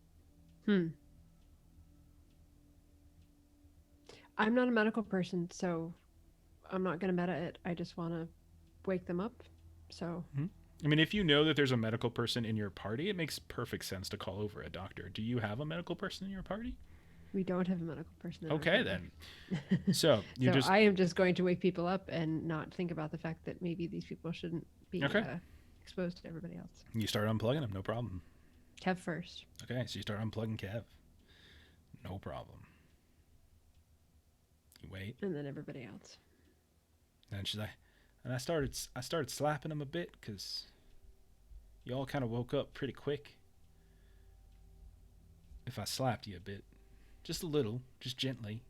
not a medical person, so I'm not going to meta it. I just want to wake them up. So. I mean, if you know that there's a medical person in your party, it makes perfect sense to call over a doctor. Do you have a medical person in your party? We don't have a medical person in our Okay, party. then. So I am just going to wake people up and not think about the fact that maybe these people shouldn't be exposed to everybody else. You start unplugging them, no problem. Kev first. Okay, so you start unplugging Kev. No problem. You wait. And then everybody else. And she's like, and I started slapping him a bit because you all kind of woke up pretty quick. If I slapped you a bit, just a little, just gently.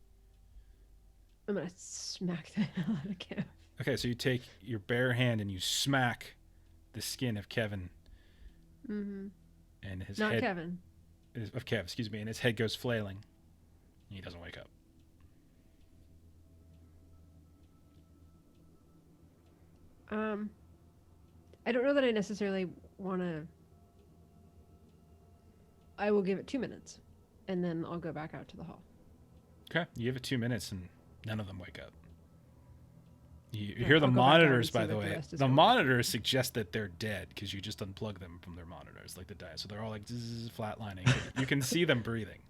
I'm going to smack the hell out of Kev. Okay, so you take your bare hand and you smack the skin of Kevin. Mm-hmm. And his Not head... Kevin. Of Kev, excuse me. And his head goes flailing. And he doesn't wake up. I don't know that I necessarily want to... I will give it 2 minutes, and then I'll go back out to the hall. Okay, you give it 2 minutes, and none of them wake up. You Yeah, hear the I'll go back out monitors, and see by the what the way. rest is The going on. monitors suggest that they're dead because you just unplug them from their monitors, like the dial. So they're all like zzz, flatlining. You can see them breathing.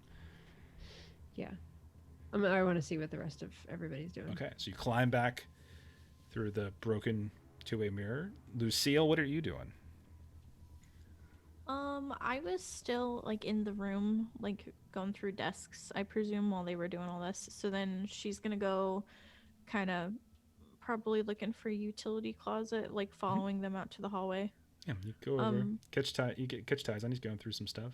Yeah. I want to see what the rest of everybody's doing. Okay, so you climb back through the broken two-way mirror. Lucille, what are you doing? I was still like in the room, like going through desks, I presume, while they were doing all this. So then she's gonna go kind of probably looking for a utility closet, like following them out to the hallway. Yeah, you go over. Catch TieZon. He's going through some stuff.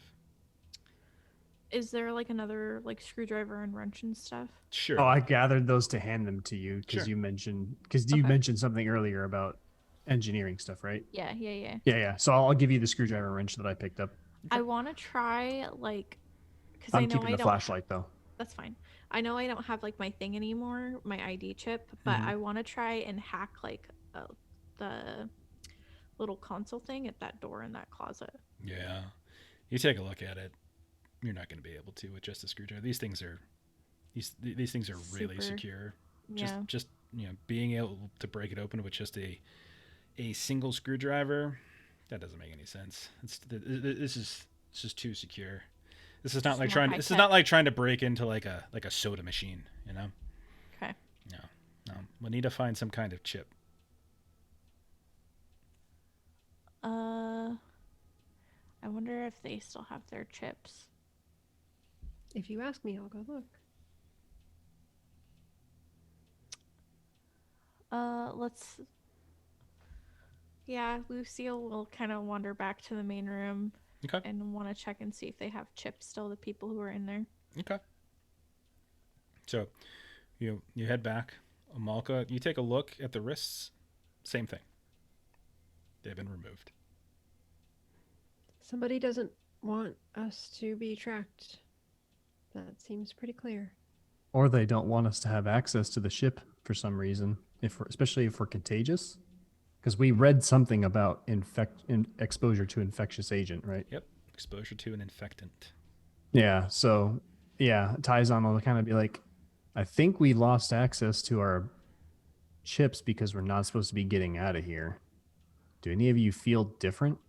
Is there like another like screwdriver and wrench and stuff? Sure. Oh, I gathered those to hand them to you because Sure. you mentioned something earlier about engineering stuff, right? Yeah. Yeah. So I'll give you the screwdriver wrench that I picked up. I want to try like, because I'm I know keeping I the don't. flashlight though. That's fine. I know I don't have like my thing anymore, my ID chip, but I want to try and hack like the little console thing at that door in that closet. Yeah. You take a look at it. You're not going to be able to with just a screwdriver. These things are really Super. secure. Yeah. Just being able to break it open with just a single screwdriver, that doesn't make any sense. This is just too secure. This is not like trying to break into like a soda machine, Okay. No. We'll need to find some kind of chip. I wonder if they still have their chips. If you ask me, I'll go look. Lucille will kind of wander back to the main room Okay. and want to check and see if they have chips still, the people who are in there. Okay. So, you head back. Amalka, you take a look at the wrists. Same thing. They've been removed. Somebody doesn't want us to be tracked. That seems pretty clear. Or they don't want us to have access to the ship for some reason, especially if we're contagious. Because we read something about exposure to infectious agent, right? Yep. Exposure to an infectant. Yeah. So, yeah, TieZon will kind of be like, I think we lost access to our chips because we're not supposed to be getting out of here. Do any of you feel different?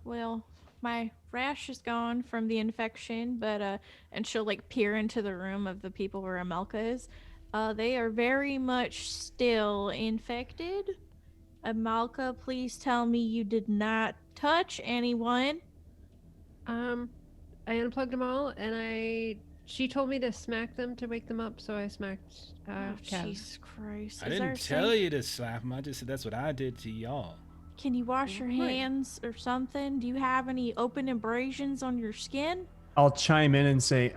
Well, my rash is gone from the infection, but and she'll like peer into the room of the people where Amelka is. They are very much still infected. Amalka, please tell me you did not touch anyone. I unplugged them all, and she told me to smack them to wake them up, so I smacked Cav. Jesus Christ. I didn't tell you to slap them. I just said that's what I did to y'all. Can you wash your Right. hands or something? Do you have any open abrasions on your skin? I'll chime in and say,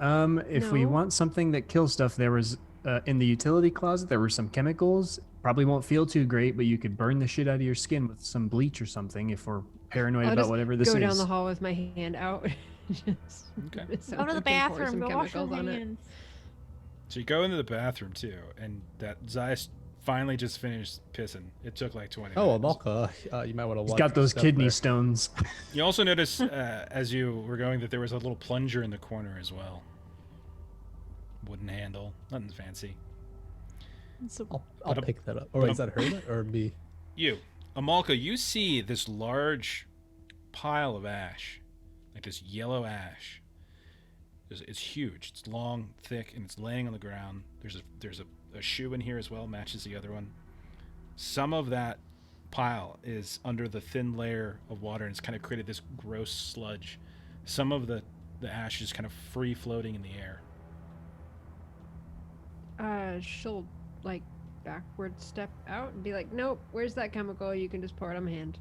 if we No. want something that kills stuff, there was in the utility closet, there were some chemicals. Probably won't feel too great, but you could burn the shit out of your skin with some bleach or something if we're paranoid I'll about just whatever this go is. down the hall with my hand out. Just Okay. Go to the bathroom. Go wash your hands. So you go into the bathroom too, and that Zeiss finally just finished pissing. It took like 20 Oh, minutes. Amalka, you might want to watch. He's got your those step kidney there. stones. You also notice as you were going that there was a little plunger in the corner as well. Wooden handle, nothing fancy. I'll But pick that up. Or is that her or me? You, Amalka, you see this large pile of ash, like this yellow ash. It's huge. It's long, thick, and it's laying on the ground. There's a shoe in here as well, matches the other one. Some of that pile is under the thin layer of water, and it's kind of created this gross sludge. Some of the ash is kind of free floating in the air. She'll like backward step out and be like, "Nope, where's that chemical? You can just pour it on my hand."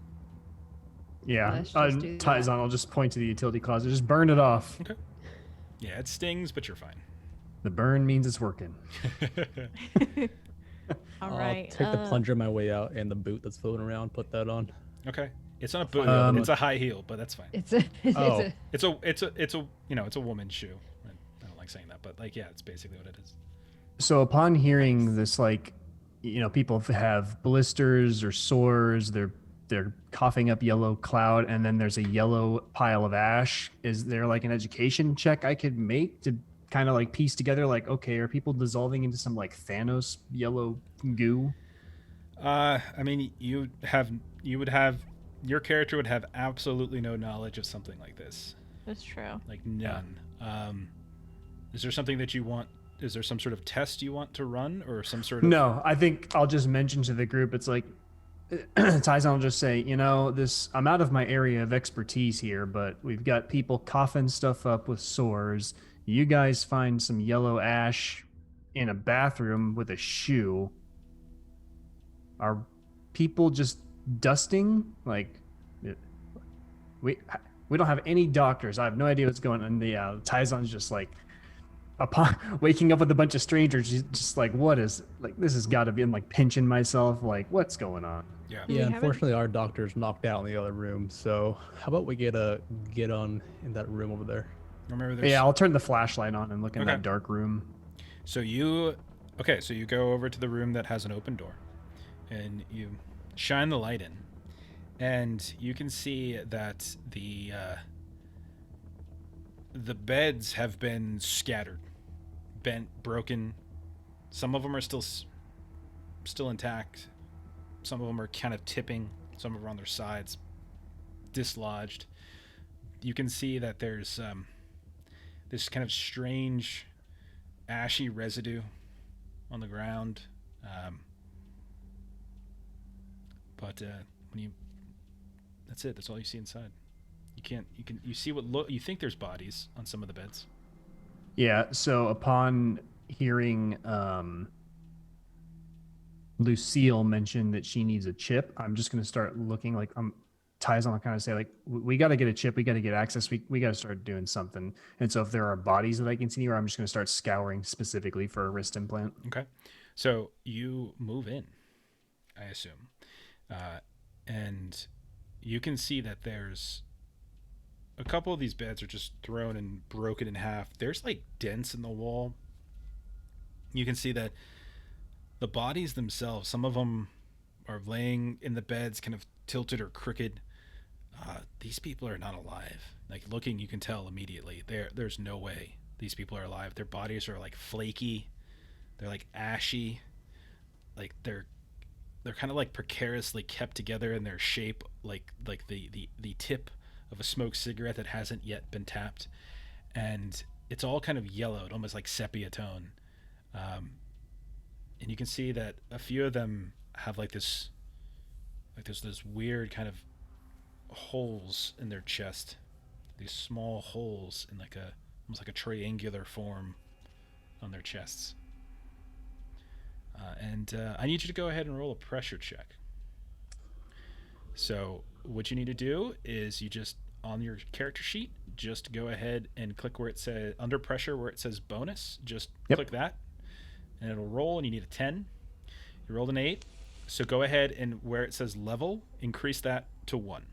Yeah, Let's just do TieZon, that. I'll just point to the utility closet. Just burn it off. Okay. Yeah, it stings, but you're fine. The burn means it's working. All I'll right. take the plunger on my way out and the boot that's floating around. Put that on. Okay. It's not a boot. It's a high heel, but that's fine. It's a. Oh. It's a it's a woman's shoe. I don't like saying that, but like yeah, it's basically what it is. So upon hearing this, like, people have blisters or sores, they're coughing up yellow cloud, and then there's a yellow pile of ash. Is there like an education check I could make to kind of like piece together, like, okay, are people dissolving into some like Thanos yellow goo? I mean, your character would have absolutely no knowledge of something like this. That's true. Like none. Is there something that you want? Is there some sort of test you want to run, or some sort of? No, I think I'll just mention to the group, it's like, TieZon will just say, I'm out of my area of expertise here, but we've got people coughing stuff up with sores. You guys find some yellow ash in a bathroom with a shoe. Are people just dusting? Like, we don't have any doctors. I have no idea what's going on. TieZon's just like, upon waking up with a bunch of strangers, just like, what is, like, this has got to be, I'm like pinching myself, like, what's going on? Yeah. We Yeah, haven't- unfortunately, our doctor's knocked out in the other room. So how about we get on in that room over there? Remember, there's. Yeah, I'll turn the flashlight on and look in Okay. that dark room. So you go over to the room that has an open door, and you shine the light in, and you can see that the beds have been scattered, bent, broken. Some of them are still intact. Some of them are kind of tipping. Some of them are on their sides, dislodged. You can see that there's this kind of strange ashy residue on the ground. But that's it. That's all you see inside. You see you think there's bodies on some of the beds. Yeah, so upon hearing Lucille mention that she needs a chip, I'm just going to start looking like TieZon will kind of say like, we got to get a chip, we got to get access, we got to start doing something. And so if there are bodies that I can see here, I'm just going to start scouring specifically for a wrist implant. Okay. So you move in, I assume. And you can see that there's a couple of these beds are just thrown and broken in half. There's like dents in the wall. You can see that the bodies themselves, some of them are laying in the beds kind of tilted or crooked. These people are not alive. Like looking, you can tell immediately. There's no way these people are alive. Their bodies are like flaky. They're like ashy. Like they're kind of like precariously kept together in their shape, like the tip of a smoked cigarette that hasn't yet been tapped, and it's all kind of yellowed, almost like sepia tone. And you can see that a few of them have like there's this weird kind of holes in their chest, these small holes in like almost like a triangular form on their chests. And I need you to go ahead and roll a pressure check. So what you need to do is you just, on your character sheet, just go ahead and click where it says, under pressure, where it says bonus, just click that, and it'll roll, and you need a 10. You rolled an 8. So go ahead and where it says level, increase that to 1.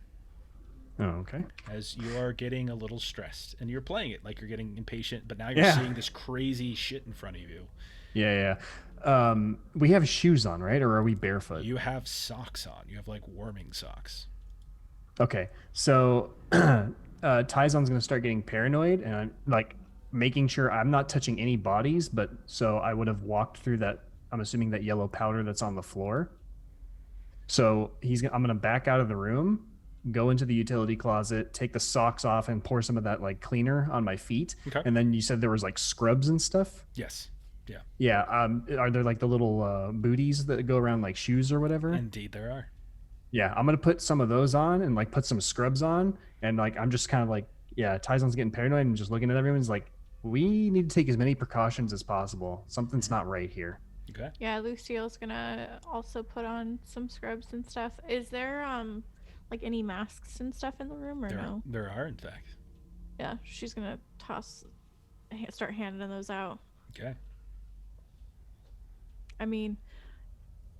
Oh, okay. As you are getting a little stressed, and you're playing it like you're getting impatient, but now you're seeing this crazy shit in front of you. Yeah. We have shoes on, right? Or are we barefoot? You have socks on. You have like warming socks. Okay. So TieZon's going to start getting paranoid and I'm like making sure I'm not touching any bodies. But so I would have walked through that. I'm assuming that yellow powder that's on the floor. So I'm going to back out of the room, go into the utility closet, take the socks off and pour some of that like cleaner on my feet. Okay. And then you said there was like scrubs and stuff. Yes. Yeah. Yeah. Are there like the little booties that go around like shoes or whatever? Indeed, there are. Yeah, I'm gonna put some of those on and like put some scrubs on, and like I'm just kind of like, yeah, TieZon's getting paranoid and just looking at everyone's like, we need to take as many precautions as possible. Something's not right here. Okay. Yeah, Lucille's gonna also put on some scrubs and stuff. Is there like any masks and stuff in the room or no? There are, in fact. Yeah, she's gonna start handing those out. Okay. I mean,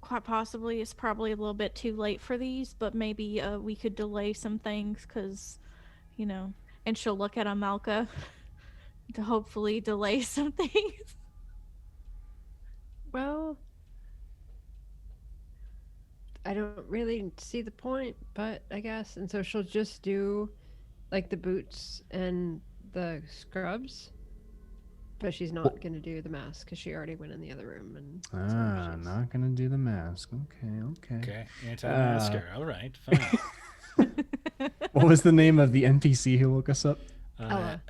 quite possibly it's probably a little bit too late for these, but maybe we could delay some things because, and she'll look at Amalka to hopefully delay some things. Well, I don't really see the point, but I guess. And so she'll just do like the boots and the scrubs. But she's not going to do the mask because she already went in the other room. And not gonna do the mask. Okay. Okay. Anti-masker. All right. Fine. What was the name of the NPC who woke us up? Ella.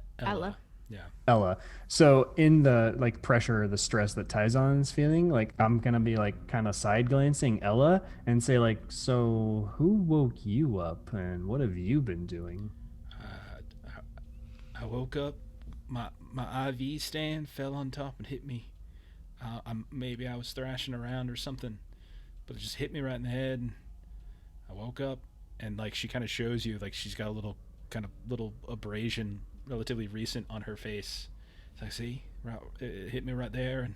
Yeah. Ella. So in the like pressure, the stress that TieZon is feeling, like I'm gonna be like kind of side glancing Ella and say like, so who woke you up and what have you been doing? I woke up. My IV stand fell on top and hit me. Maybe I was thrashing around or something, but it just hit me right in the head. And I woke up, and like she kind of shows you, like she's got a little abrasion, relatively recent, on her face. It's like, see, it hit me right there, and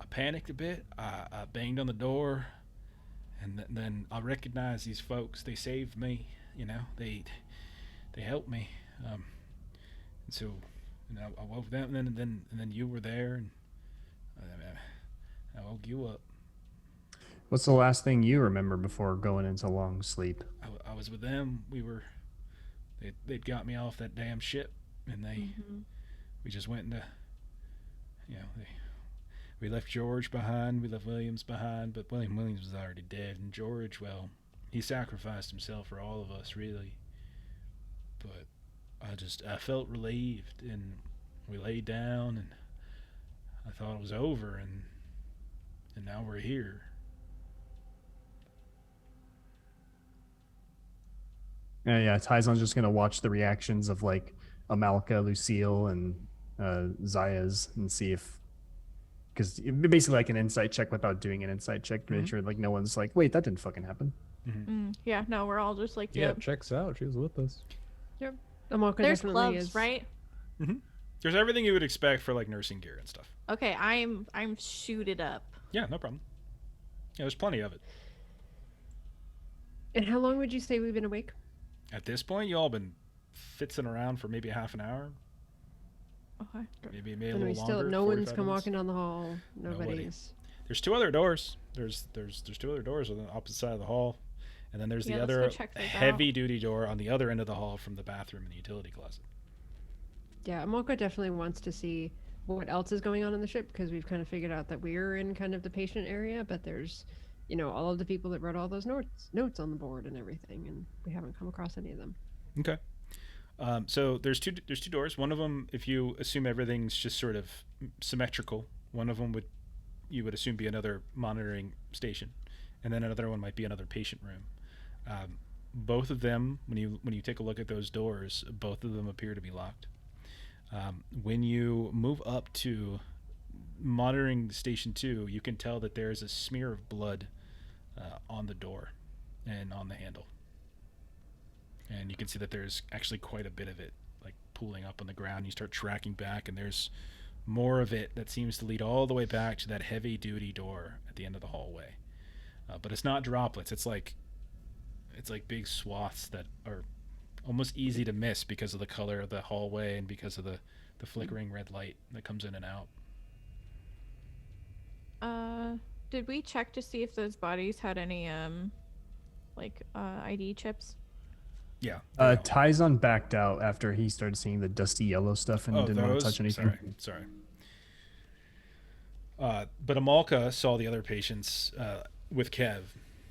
I panicked a bit. I banged on the door, and then I recognized these folks. They saved me. They helped me. And so. And I woke them, and then you were there, and I woke you up. What's the last thing you remember before going into long sleep? I was with them. They'd got me off that damn ship, and we just went into, we left George behind, we left Williams behind, but Williams was already dead, and George, well, he sacrificed himself for all of us, really. But I felt relieved, and we laid down, and I thought it was over, and now we're here. Yeah, TieZon's just gonna watch the reactions of like Amalka, Lucille, and Zayas and see if, because basically like an insight check without doing an insight check to make sure like no one's like, wait, that didn't fucking happen. Yeah, no, we're all just like, Yeah, yep. checks out. She was with us. Amoko There's definitely gloves, is. right? There's everything you would expect for like nursing gear and stuff. Okay, I'm suited up. Yeah, no problem. Yeah, there's plenty of it. And how long would you say we've been awake? At this point, you all been fitzing around for maybe a half an hour, Okay. maybe a And little we still longer. no one's 45 come minutes. walking down the hall. Nobody. Nobody's. There's two other doors. There's two other doors on the opposite side of the hall, and then there's the Yeah, let's go other check those out. heavy-duty door on the other end of the hall from the bathroom and the utility closet. Yeah, Amoko definitely wants to see what else is going on in the ship because we've kind of figured out that we're in kind of the patient area, but there's, all of the people that wrote all those notes on the board and everything, and we haven't come across any of them. Okay. So there's two doors. One of them, if you assume everything's just sort of symmetrical, one of them you would assume be another monitoring station, and then another one might be another patient room. Both of them, when you take a look at those doors, both of them appear to be locked. When you move up to monitoring station 2, you can tell that there is a smear of blood on the door and on the handle. And you can see that there's actually quite a bit of it, like pooling up on the ground. You start tracking back, and there's more of it that seems to lead all the way back to that heavy-duty door at the end of the hallway. But it's not droplets. It's like big swaths that are almost easy to miss because of the color of the hallway and because of the flickering red light that comes in and out. Did we check to see if those bodies had any ID chips? Yeah. TieZon backed out after he started seeing the dusty yellow stuff and didn't want to touch anything. Sorry. But Amalka saw the other patients with Kev.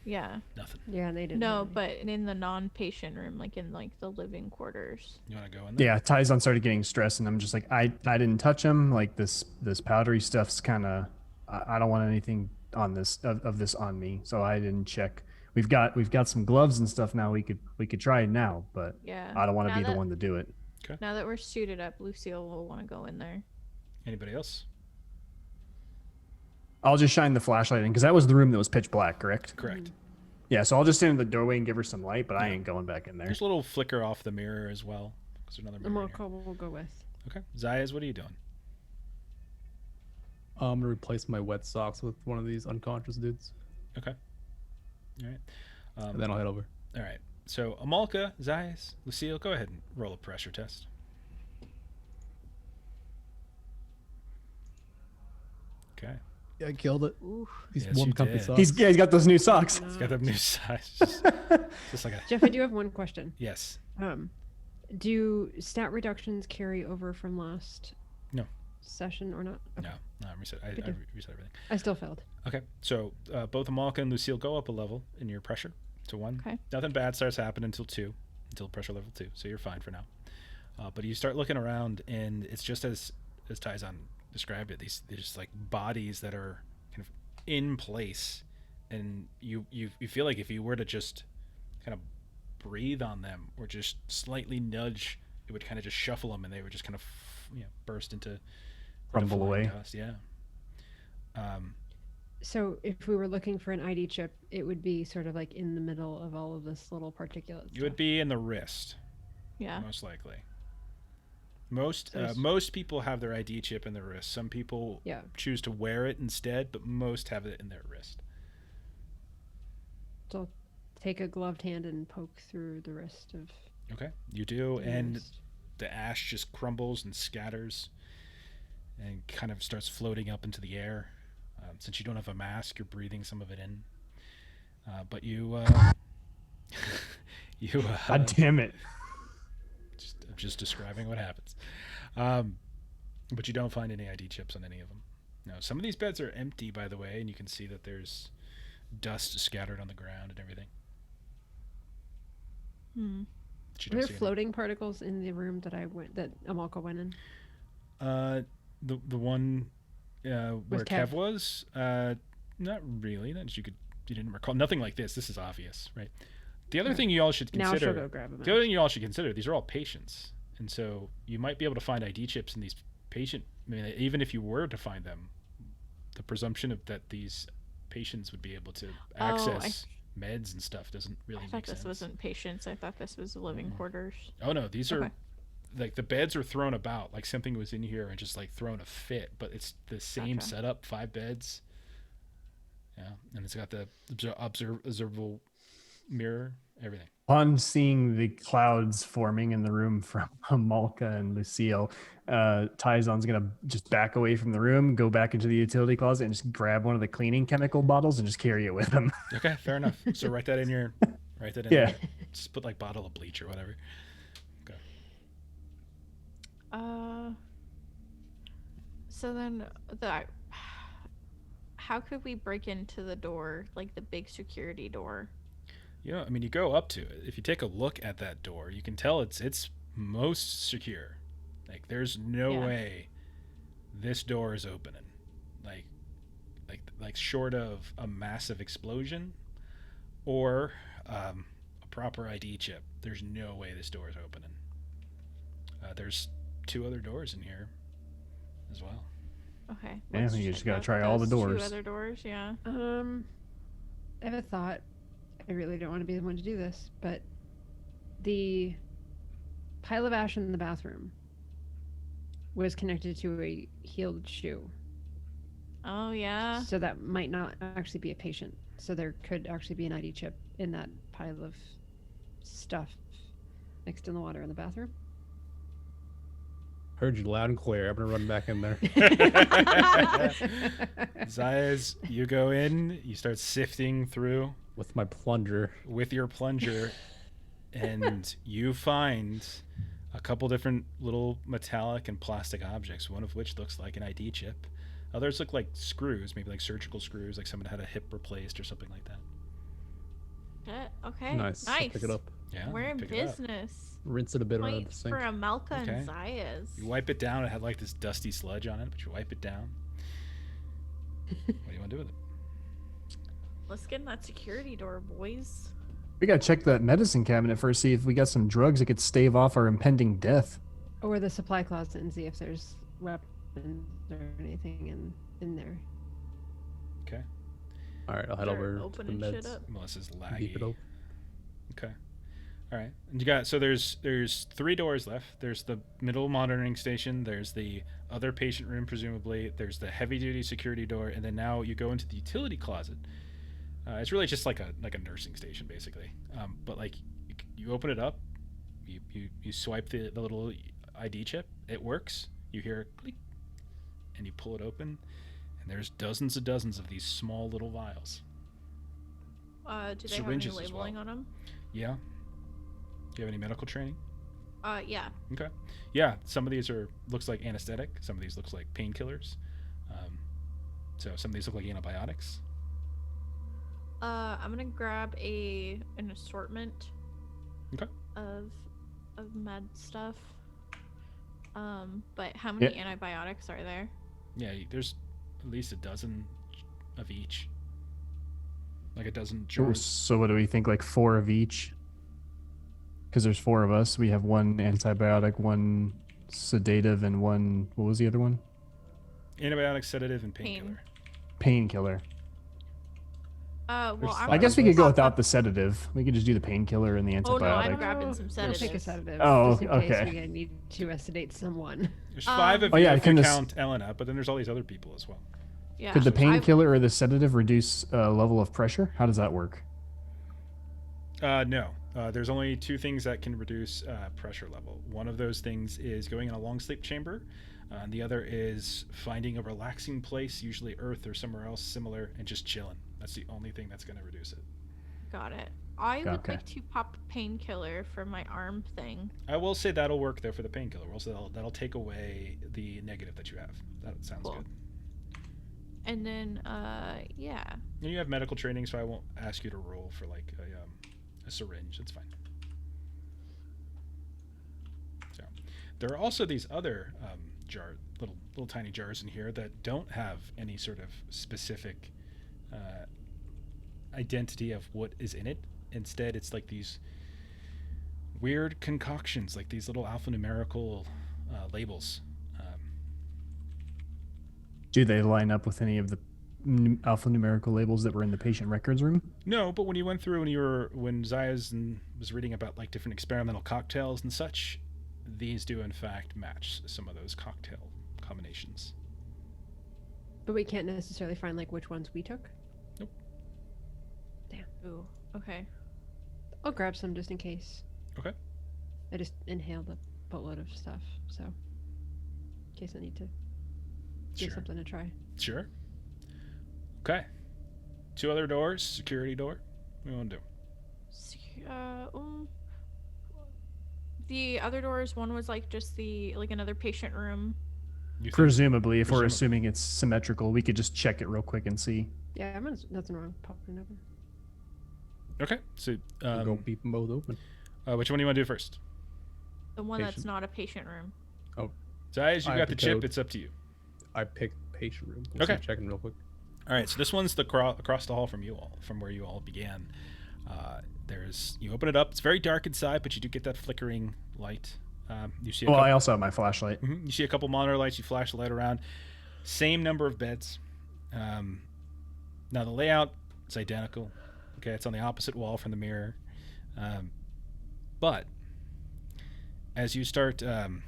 Yeah. Nothing. Yeah, and they didn't. No, have any. but in the non-patient room, like in the living quarters. You want to go in there? Yeah, TieZon started getting stressed, and I'm just like, I didn't touch him. Like this powdery stuff's kind of, I don't want anything on this of this on me, so I didn't check. We've got some gloves and stuff now. We could try it now, but Yeah. I don't want to Now be the that- one to do it. Now that we're suited up, Lucille will want to go in there. Anybody else? I'll just shine the flashlight in because that was the room that was pitch black, correct? Correct. Yeah, so I'll just stand in the doorway and give her some light, but I Yeah. ain't going back in there. There's a little flicker off the mirror as well. There's another mirror in here. Amoko will go with. Okay. Zayas, what are you doing? I'm gonna replace my wet socks with one of these unconscious dudes, Okay. All right. and then I'll head over. All right. So Amalka, Zayas, Lucille, go ahead and roll a pressure test. Okay. Yeah, I killed it. Oof. These Yes, warm, you comfy did. socks. He's got those new socks. It's got the new size. Just like a Jeff, I do have one question. yes. Do stat reductions carry over from last No. session or not? Okay. No, I reset Good deal. everything. I still failed. Okay, so both Amalka and Lucille go up a level in your pressure to 1. Okay. Nothing bad starts happening until pressure level 2. So you're fine for now. But you start looking around, and it's just as TieZon described it. These just like bodies that are kind of in place, and you feel like if you were to just kind of breathe on them or just slightly nudge, it would kind of just shuffle them, and they would just kind of burst into Crumble flying away. dust. Yeah. So if we were looking for an ID chip, it would be sort of like in the middle of all of this little particulate You would stuff. be in the wrist, Yeah. most likely. Most So it's- most people have their ID chip in their wrist. Some people Yeah. choose to wear it instead, but most have it in their wrist. So I'll take a gloved hand and poke through the wrist of Okay, you do, the and wrist. the ash just crumbles and scatters, and kind of starts floating up into the air. Since you don't have a mask, you're breathing some of it in. But you, God damn it. I'm just describing what happens. But you don't find any ID chips on any of them. No, some of these beds are empty, by the way, and you can see that there's dust scattered on the ground and everything. Hmm. But you Were don't there see any. floating particles in the room that Amalka went in? The one where Kev. Kev was, not really. That you didn't recall. Nothing like this. This is obvious, right? The other thing you all should Now she'll consider. go grab him. The other thing you all should consider, these are all patients, and so you might be able to find ID chips in these patient. I mean, even if you were to find them, the presumption of that these patients would be able to access meds and stuff doesn't really I make thought this sense. wasn't patients. I thought this was living quarters. Oh no, these are Okay. like the beds are thrown about like something was in here and just like thrown a fit, but it's the same Gotcha. setup, 5 beds. Yeah, and it's got the observable mirror, everything. Upon seeing the clouds forming in the room from Malka and Lucille, TieZon's gonna just back away from the room, go back into the utility closet, and just grab one of the cleaning chemical bottles and just carry it with him. Okay, fair enough. So write that in your, write that in. Yeah. There. Just put like bottle of bleach or whatever. Okay. So then how could we break into the door, like the big security door? Yeah, I mean, you go up to it. If you take a look at that door, you can tell it's most secure. Like, there's no Yeah. way this door is opening. Like short of a massive explosion or a proper ID chip. There's no way this door is opening. There's 2 other doors in here as well. Okay. Yeah, let's you just check gotta out try all the those doors. 2 other doors, yeah. I have a thought. I really don't want to be the one to do this, but the pile of ash in the bathroom was connected to a healed shoe. Oh yeah. So that might not actually be a patient. So there could actually be an ID chip in that pile of stuff mixed in the water in the bathroom. Heard you loud and clear. I'm gonna run back in there. Zayas, you go in, you start sifting through With my plunger. with your plunger, and you find a couple different little metallic and plastic objects, one of which looks like an ID chip. Others look like screws, maybe like surgical screws, like someone had a hip replaced or something like that. Okay. Nice. I'll pick it up. Yeah, We're in pick it up. business. Rinse it a bit under Point the sink. for Amalka Okay. and Zayas. You wipe it down. It had like this dusty sludge on it, but you wipe it down. What do you want to do with it? Let's get in that security door, boys. We gotta check that medicine cabinet first, see if we got some drugs that could stave off our impending death. Or the supply closet and see if there's weapons or anything in there. Okay. All right, I'll head Start over to the opening shit meds. up. Melissa's Beep laggy. it open. Okay. All right. And you got there's 3 doors left. There's the middle monitoring station. There's the other patient room, presumably. There's the heavy duty security door, and then now you go into the utility closet. It's really just like a nursing station, basically. But like you open it up, you swipe the little ID chip. It works. You hear a click, and you pull it open, and there's dozens of these small little vials. Do they have any Syringes as labeling well. on them? Yeah. Do you have any medical training? Yeah. Okay. Yeah, some of these looks like anesthetic. Some of these looks like painkillers. So some of these look like antibiotics. I'm gonna grab an assortment. Okay. Of med stuff. But how many antibiotics are there? Yeah, there's at least a dozen of each. Like a dozen Sure. jars. So what do we think? Like 4 of each? Because there's 4 of us. We have 1 antibiotic, 1 sedative, and 1. What was the other one? Antibiotic, sedative, and painkiller. Painkiller. Well, There's I'm I guess we gonna could go pop without up- the sedative. We could just do the painkiller and the antibiotic. Oh no, I'm grabbing some We'll take a sedatives. sedative. Oh, just in case okay. we need to sedate someone. There's 5 of Oh, you yeah, if can you this- count Elena, but then there's all these other people as well. Yeah. Could the I- painkiller or the sedative reduce level of pressure? How does that work? No. There's only 2 things that can reduce pressure level. One of those things is going in a long sleep chamber, and the other is finding a relaxing place, usually Earth or somewhere else similar, and just chilling. That's the only thing that's going to reduce it. Got it. I would Okay. like to pop painkiller for my arm thing. I will say that'll work though for the painkiller. Also, that'll take away the negative that you have. That sounds Cool. good. And then, yeah. And you have medical training, so I won't ask you to roll for like a syringe. It's fine. So there are also these other little tiny jars in here that don't have any sort of specific identity of what is in it. Instead, it's like these weird concoctions, like these little alphanumerical labels. Do they line up with any of the alphanumerical labels that were in the patient records room? No, but when you went through when Zayas was reading about like different experimental cocktails and such, these do in fact match some of those cocktail combinations. But we can't necessarily find like which ones we took. Nope. Damn. Ooh. Okay. I'll grab some just in case. Okay. I just inhaled a boatload of stuff, so in case I need to give Sure. something to try. Sure. Okay. 2 other doors, security door. What do you want to do? The other doors, one was like just like another patient room. You think- Presumably, if we're Presumably. assuming it's symmetrical, we could just check it real quick and see. Yeah, nothing wrong popping over. Okay. So Go beep them both open. which one do you want to do first? The one that's Patient. not a patient room. Zayas, you I got have the the chip. code. It's up to you. I picked patient room. Okay. Checking real quick. All right, so this one's across the hall from you all, from where you all began. You open it up. It's very dark inside, but you do get that flickering light. You see. Well, I also have my flashlight. You see a couple monitor lights. You flash the light around. Same number of beds. Now the layout is identical. Okay, it's on the opposite wall from the mirror. But as you start kind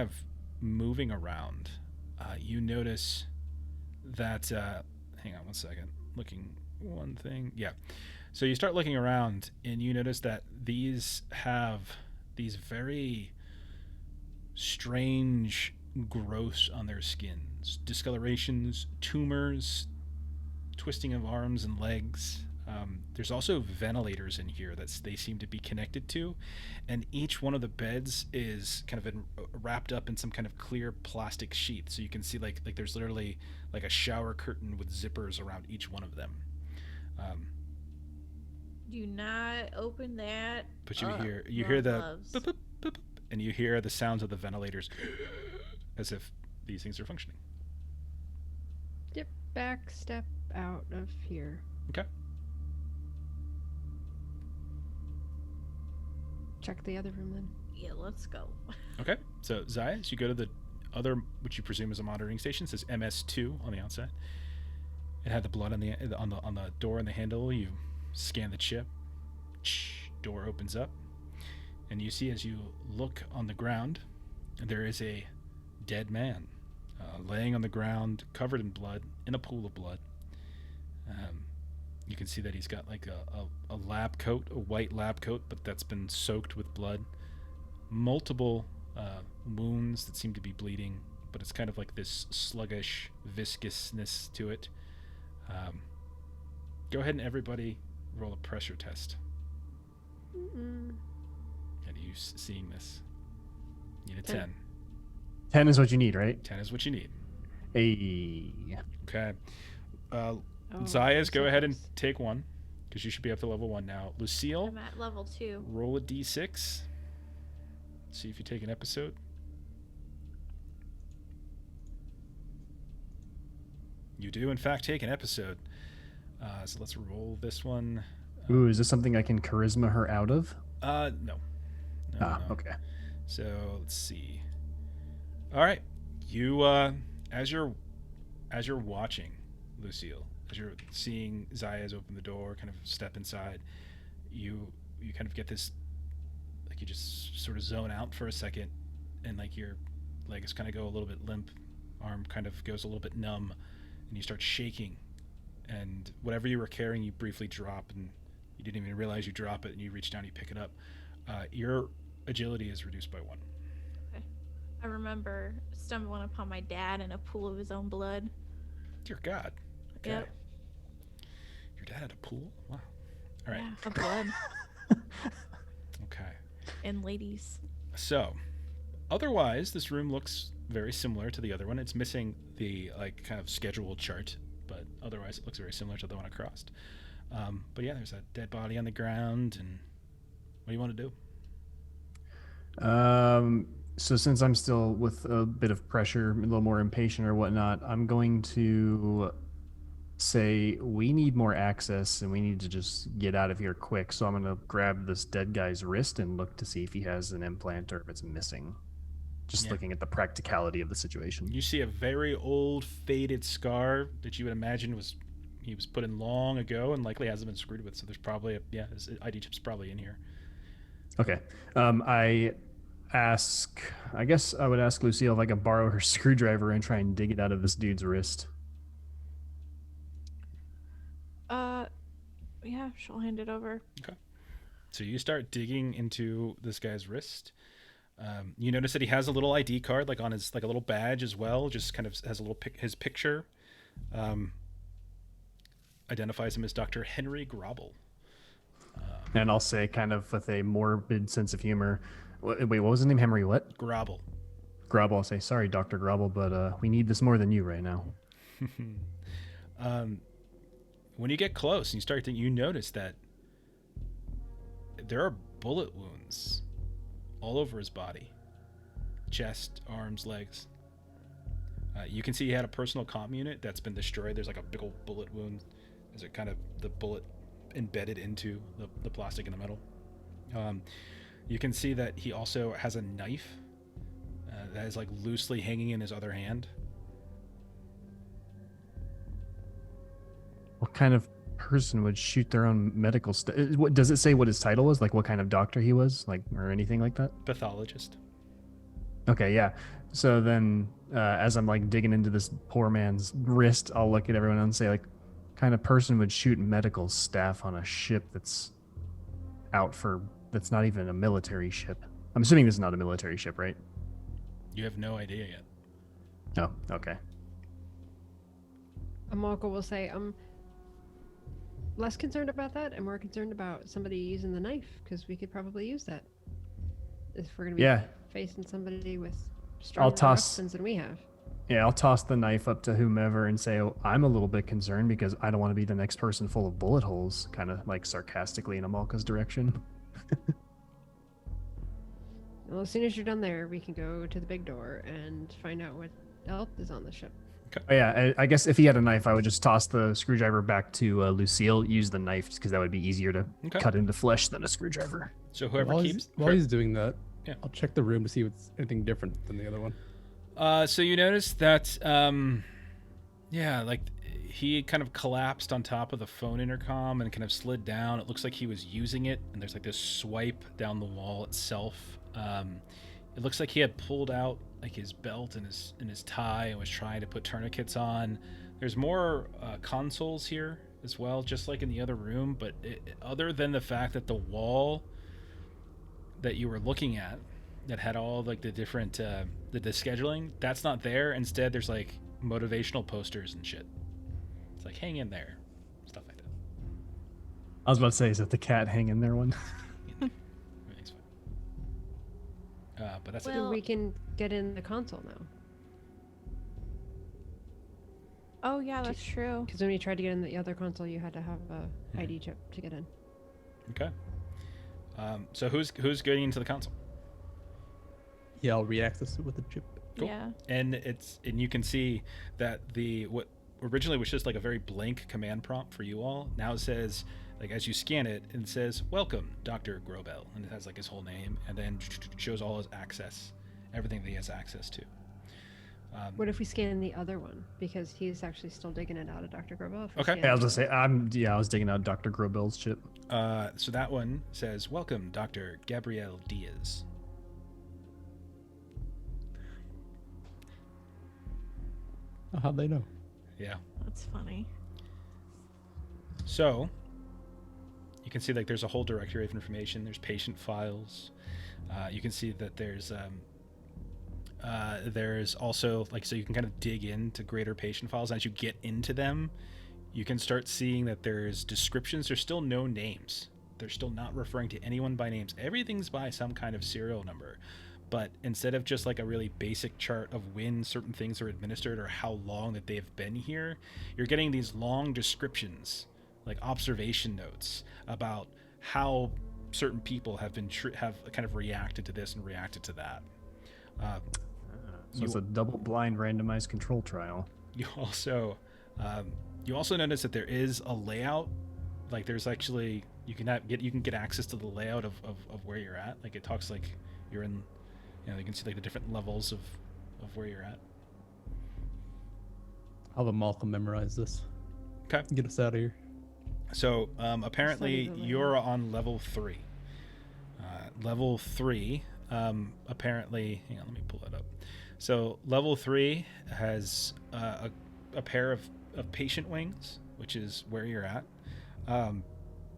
of moving around, you notice that hang on one second, looking one thing. Yeah, so you start looking around and you notice that these have these very strange growths on their skins, discolorations, tumors, twisting of arms and legs. There's also ventilators in here that they seem to be connected to, and each one of the beds is kind of wrapped up in some kind of clear plastic sheath, so you can see like there's literally like a shower curtain with zippers around each one of them. Do not open that. But you up. hear the Gloves. boop, boop, boop, boop, and you hear the sounds of the ventilators as if these things are functioning. Back step out of here. Okay. Check the other room then. Yeah, let's go. Okay, so Zayas, you go to the other, which you presume is a monitoring station. It says MS2 on the outside. It had the blood on the door and the handle. You scan the chip. Door opens up, and you see as you look on the ground, there is a dead man laying on the ground, covered in blood, in a pool of blood. You can see that he's got like a lab coat, a white lab coat, but that's been soaked with blood. Multiple wounds that seem to be bleeding, but it's kind of like this sluggish viscousness to it. Go ahead and everybody roll a pressure test. Mm-mm. And you seeing this? You need a 10. 10. 10 is what you need, right? 10 is what you need. Hey. Okay. Oh, Zayas, go so ahead and close. take 1, because you should be up to level 1 now. Lucille, I'm at level 2. roll a d6. See if you take an episode. You do, in fact, take an episode. So let's roll this one. Ooh, is this something I can charisma her out of? No. No. Okay. So let's see. All right, you as you're watching, Lucille, as you're seeing Zayas open the door, kind of step inside, you kind of get this, like you just sort of zone out for a second, and like your legs kind of go a little bit limp, arm kind of goes a little bit numb, and you start shaking, and whatever you were carrying, you briefly drop, and you didn't even realize you drop it, and you reach down, you pick it up. Your agility is reduced by 1. I remember stumbling upon my dad in a pool of his own blood. Dear God. Okay. Yep. Your dad had a pool? Wow. All right. Yeah, of blood Okay. and ladies. So, otherwise, this room looks very similar to the other one. It's missing the like kind of scheduled chart, but otherwise, it looks very similar to the one across. But yeah, there's a dead body on the ground, and what do you want to do? So since I'm still with a bit of pressure, a little more impatient or whatnot, I'm going to say we need more access and we need to just get out of here quick. So I'm going to grab this dead guy's wrist and look to see if he has an implant or if it's missing. just Yeah. looking at the practicality of the situation. You see a very old, faded scar that you would imagine he was put in long ago and likely hasn't been screwed with. So there's probably his ID chip's probably in here. Okay. I guess I would ask Lucille if I could borrow her screwdriver and try and dig it out of this dude's wrist. Yeah, she'll hand it over. So you start digging into this guy's wrist. You notice that he has a little ID card, like on his, like a little badge as well. Just kind of has a little his picture. Identifies him as Dr. Henry Grobel. And I'll say, kind of with a morbid sense of humor, wait, what was his name? Henry what? Grobel. Grobel. I'll say, sorry, Dr. Grobel, but we need this more than you right now. When you get close and you start to, you notice that there are bullet wounds all over his body, chest, arms, legs. You can see he had a personal comm unit that's been destroyed. There's like a big old bullet wound. There's a kind of the bullet embedded into the plastic and the metal. You can see that he also has a knife that is like loosely hanging in his other hand. What kind of person would shoot their own medical stuff? What does it say? What his title was? Like what kind of doctor he was? Like or anything like that? Pathologist. Okay, yeah. So then, as I'm like digging into this poor man's wrist, I'll look at everyone and say, like, kind of person would shoot medical staff on a ship that's that's not even a military ship. I'm assuming this is not a military ship, right? You have no idea yet. No. Okay. Amalka will say, less concerned about that and more concerned about somebody using the knife, because we could probably use that if we're going to be facing somebody with stronger weapons than we have. Yeah, I'll toss the knife up to whomever and say, I'm a little bit concerned because I don't want to be the next person full of bullet holes, kind of like sarcastically in Amalka's direction. Well, as soon as you're done there, we can go to the big door and find out what else is on the ship. Oh, yeah, I guess if he had a knife, I would just toss the screwdriver back to Lucille, use the knife because that would be easier to cut into flesh than a screwdriver. So whoever while he's doing that, yeah. I'll check the room to see if it's anything different than the other one. So you notice that, like he kind of collapsed on top of the phone intercom and kind of slid down. It looks like he was using it, and there's like this swipe down the wall itself. It looks like he had pulled out like his belt and his tie and was trying to put tourniquets on. There's more consoles here as well, just like in the other room, but other than the fact that the wall that you were looking at that had all like the different the scheduling, that's not there. Instead, there's like motivational posters and shit. It's like hang in there, stuff like that. I was about to say, is that the cat hang in there one? Everything's fine. But that's So we can get in the console now. Oh yeah, that's true. Because when we tried to get in the other console, you had to have a ID chip to get in. Okay. So who's getting into the console? Yeah, I'll reaccess it with the chip. Cool. Yeah. And you can see that what originally was just like a very blank command prompt for you all now it says, like, as you scan it, it says, "Welcome, Dr. Grobel," and it has like his whole name, and then shows all his access, everything that he has access to. What if we scan the other one, because he's actually still digging it out of Dr. Grobel? Okay. Yeah, I was gonna say, I was digging out Dr. Grobel's chip. So that one says, "Welcome, Dr. Gabrielle Diaz." Oh, how'd they know? Yeah. That's funny. So you can see like there's a whole directory of information. There's patient files. You can see that there's also like, so you can kind of dig into greater patient files. As you get into them, you can start seeing that there's descriptions. There's still no names. They're still not referring to anyone by names. Everything's by some kind of serial number. But instead of just like a really basic chart of when certain things are administered or how long that they've been here, you're getting these long descriptions, like observation notes about how certain people have been have kind of reacted to this and reacted to that. So it's a double-blind randomized control trial. You also notice that there is a layout. Like there's actually you can get access to the layout of where you're at. Like it talks like you're in You can see like the different levels of where you're at. I'll have Malcolm memorize this. Okay. Get us out of here. So apparently Study the you're on level 3. Level 3, apparently, hang on, let me pull that up. So level 3 has a pair of patient wings, which is where you're at.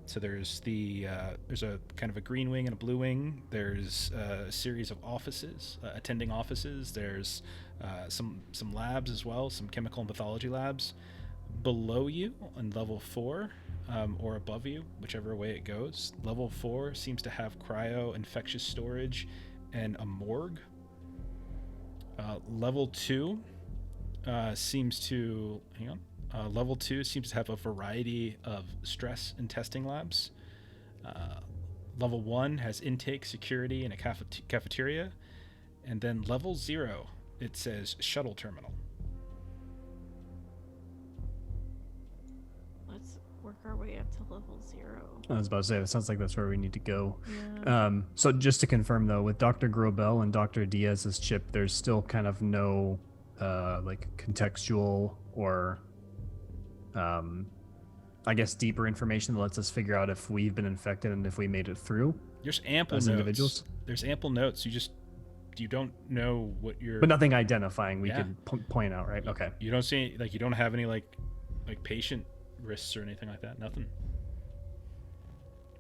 So there's there's a kind of a green wing and a blue wing. There's a series of offices, attending offices. There's some labs as well, some chemical and pathology labs. Below you on level 4, or above you, whichever way it goes, level 4 seems to have cryo infectious storage and a morgue. Level 2 seems to level 2 seems to have a variety of stress and testing labs. Level 1 has intake, security, and a cafeteria. And then level 0, it says shuttle terminal. Let's work our way up to level 0. I was about to say, that sounds like that's where we need to go. Yeah. So just to confirm, though, with Dr. Grobel and Dr. Diaz's chip, there's still kind of no like contextual or I guess deeper information that lets us figure out if we've been infected and if we made it through. There's ample As notes. individuals? There's ample notes. You don't know what you're. But nothing identifying we Yeah. could point out, right? Okay. You don't see you don't have any like patient risks or anything like that. Nothing.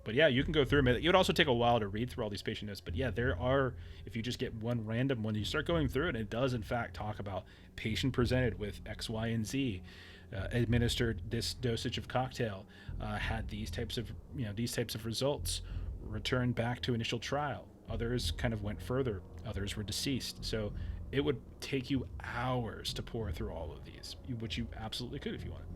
But yeah, you can go through them. It would also take a while to read through all these patient notes. But yeah, there are. If you just get one random one, you start going through it, it does in fact talk about patient presented with X, Y, and Z, administered this dosage of cocktail, had these types of results, returned back to initial trial. Others kind of went further. Others were deceased. So it would take you hours to pour through all of these, which you absolutely could if you wanted.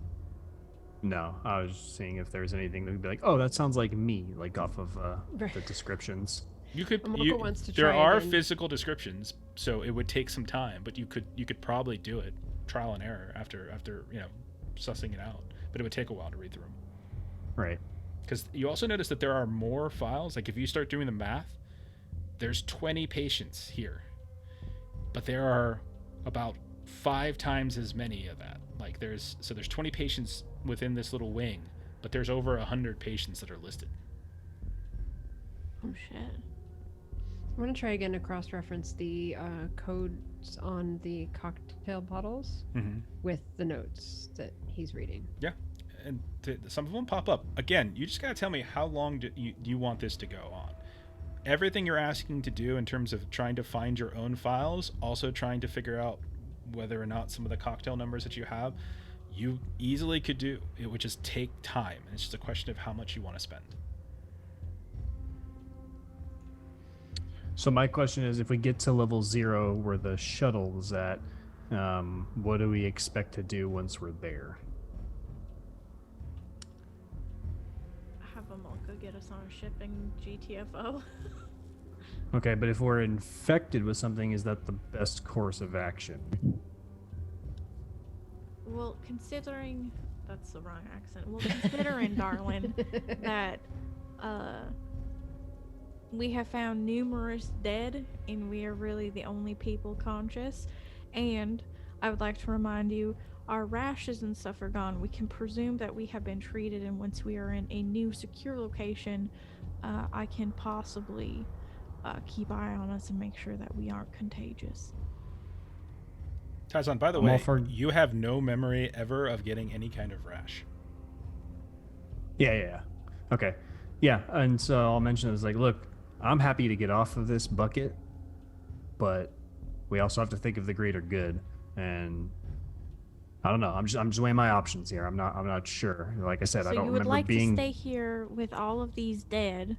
No, I was just seeing if there's anything that would be like, oh, that sounds like me, like off of Right. the descriptions. You could. Amoko wants to There try are again. physical descriptions, so it would take some time, but you could probably do it, trial and error after sussing it out. But it would take a while to read through them. Right. Because you also notice that there are more files. Like if you start doing the math, there's 20 patients here, but there are about 5 times as many of that. Like there's 20 patients within this little wing, but there's over 100 patients that are listed. Oh shit. I'm going to try again to cross-reference the codes on the cocktail bottles Mm-hmm. with the notes that he's reading. Yeah, and some of them pop up. Again, you just gotta tell me how long do you want this to go on. Everything you're asking to do in terms of trying to find your own files, also trying to figure out whether or not some of the cocktail numbers that you have, you easily could do. It would just take time, and it's just a question of how much you want to spend. So my question is, if we get to level 0 where the shuttle is at, what do we expect to do once we're there? Have a Malka get us on a ship and GTFO. Okay, but if we're infected with something, is that the best course of action? Well, considering that's the wrong accent. Well, considering, darling, that we have found numerous dead, and we are really the only people conscious. And I would like to remind you, our rashes and stuff are gone. We can presume that we have been treated, and once we are in a new secure location, I can possibly keep eye on us and make sure that we aren't contagious. TieZon, by the I'm all way, for- you have no memory ever of getting any kind of rash. Yeah. Okay. Yeah, and so I'll mention it's like, look, I'm happy to get off of this bucket, but we also have to think of the greater good. And I don't know. I'm just weighing my options here. I'm not sure. Like I said, So I don't you would remember like being. to stay here with all of these dead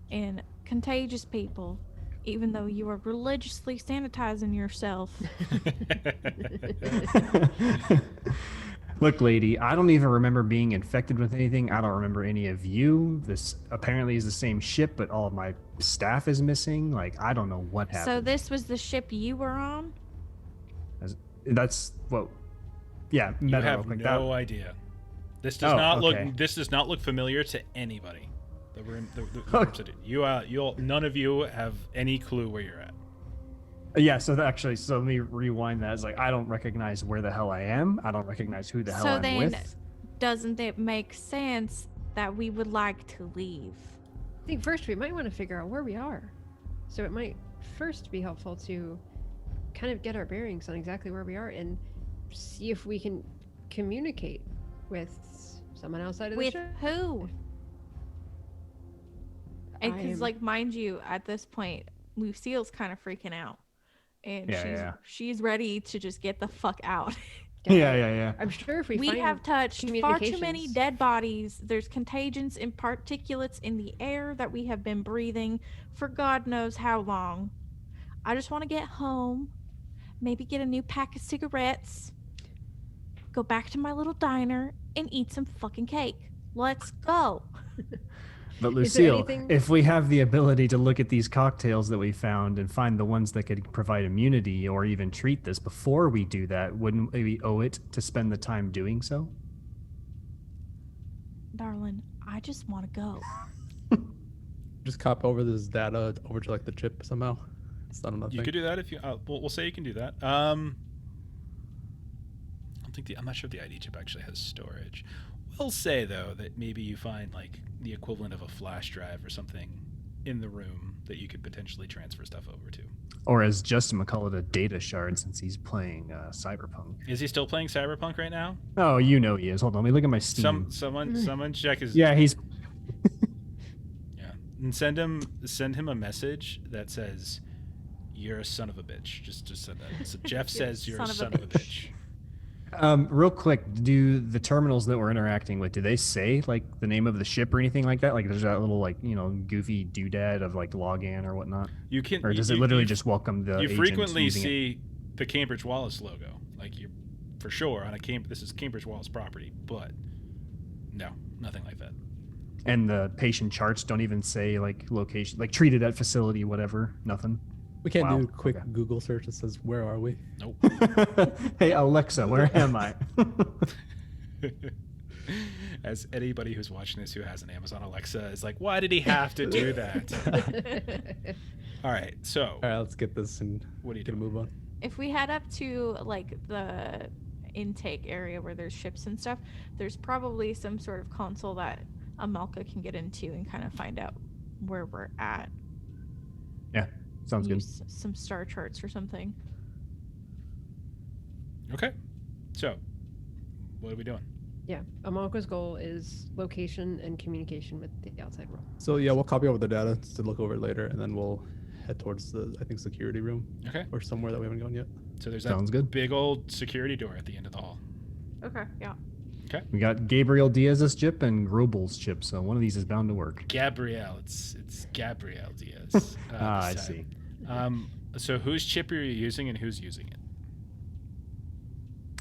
and contagious people, even though you are religiously sanitizing yourself. Look, lady, I don't even remember being infected with anything. I don't remember any of you. This apparently is the same ship, but all of my staff is missing. Like, I don't know what happened. So this was the ship you were on? That's what. Yeah, You Meadow, have like no that. idea. This does Oh, not okay. look. This does not look familiar to anybody. The room. The Okay. rooms that you'll. None of you have any clue where you're at. Yeah, so let me rewind that. It's like, I don't recognize where the hell I am. I don't recognize who the hell So I'm then, with. doesn't it make sense that we would like to leave? I think first we might want to figure out where we are. So it might first be helpful to kind of get our bearings on exactly where we are and see if we can communicate with someone outside of the With ship. who? Because, I'm- like, mind you, at this point, Lucille's kind of freaking out. And she's ready to just get the fuck out. Yeah. I'm sure if we We find have touched far too many communications- dead bodies. There's contagions and particulates in the air that we have been breathing for God knows how long. I just want to get home, maybe get a new pack of cigarettes, go back to my little diner, and eat some fucking cake. Let's go. But Is there Lucille, anything- if we have the ability to look at these cocktails that we found and find the ones that could provide immunity or even treat this before we do that, wouldn't we owe it to spend the time doing so? Darling, I just want to go. Just cop over this data over to like the chip somehow. It's not enough. You could do that if you. We'll say you can do that. I'm not sure if the ID chip actually has storage. We'll say though that maybe you find like the equivalent of a flash drive or something in the room that you could potentially transfer stuff over to. Or as Justin would call it, a data shard, since he's playing Cyberpunk. Is he still playing Cyberpunk right now? Oh, you know he is. Hold on, let me look at my Steam. Someone check his. Yeah, he's. Yeah, and send him a message that says, "You're a son of a bitch." Just send that. So Jeff says you're a son of a bitch. Real quick, do the terminals that we're interacting with, do they say like the name of the ship or anything like that? Like there's that little like, goofy doodad of like login or whatnot? You can. Or does it literally just welcome the You agent frequently using it? see the Cambridge Wallace logo, like you, for sure on this is Cambridge Wallace property, but no, nothing like that. And the patient charts don't even say like location, like treated at facility, whatever, nothing. We can't Wow, do a quick okay. Google search that says, where are we? Nope. Hey, Alexa, where am I? As anybody who's watching this who has an Amazon Alexa is like, why did he have to do that? All right, so All right, let's get this and what are you get a doing? move on. If we head up to like the intake area where there's ships and stuff, there's probably some sort of console that Amalka can get into and kind of find out where we're at. Yeah, sounds good. Use some star charts or something. Okay, so what are we doing? Yeah, Amalka's goal is location and communication with the outside world. So yeah, we'll copy over the data to look over it later, and then we'll head towards the, I think, security room Okay, or somewhere that we haven't gone yet. so there's Sounds that good. big old security door at the end of the hall. Okay, yeah. We got Gabriel Diaz's chip and Grobel's chip, so one of these is bound to work. Gabrielle, it's Gabrielle Diaz. I this see. time. So whose chip are you using and who's using it?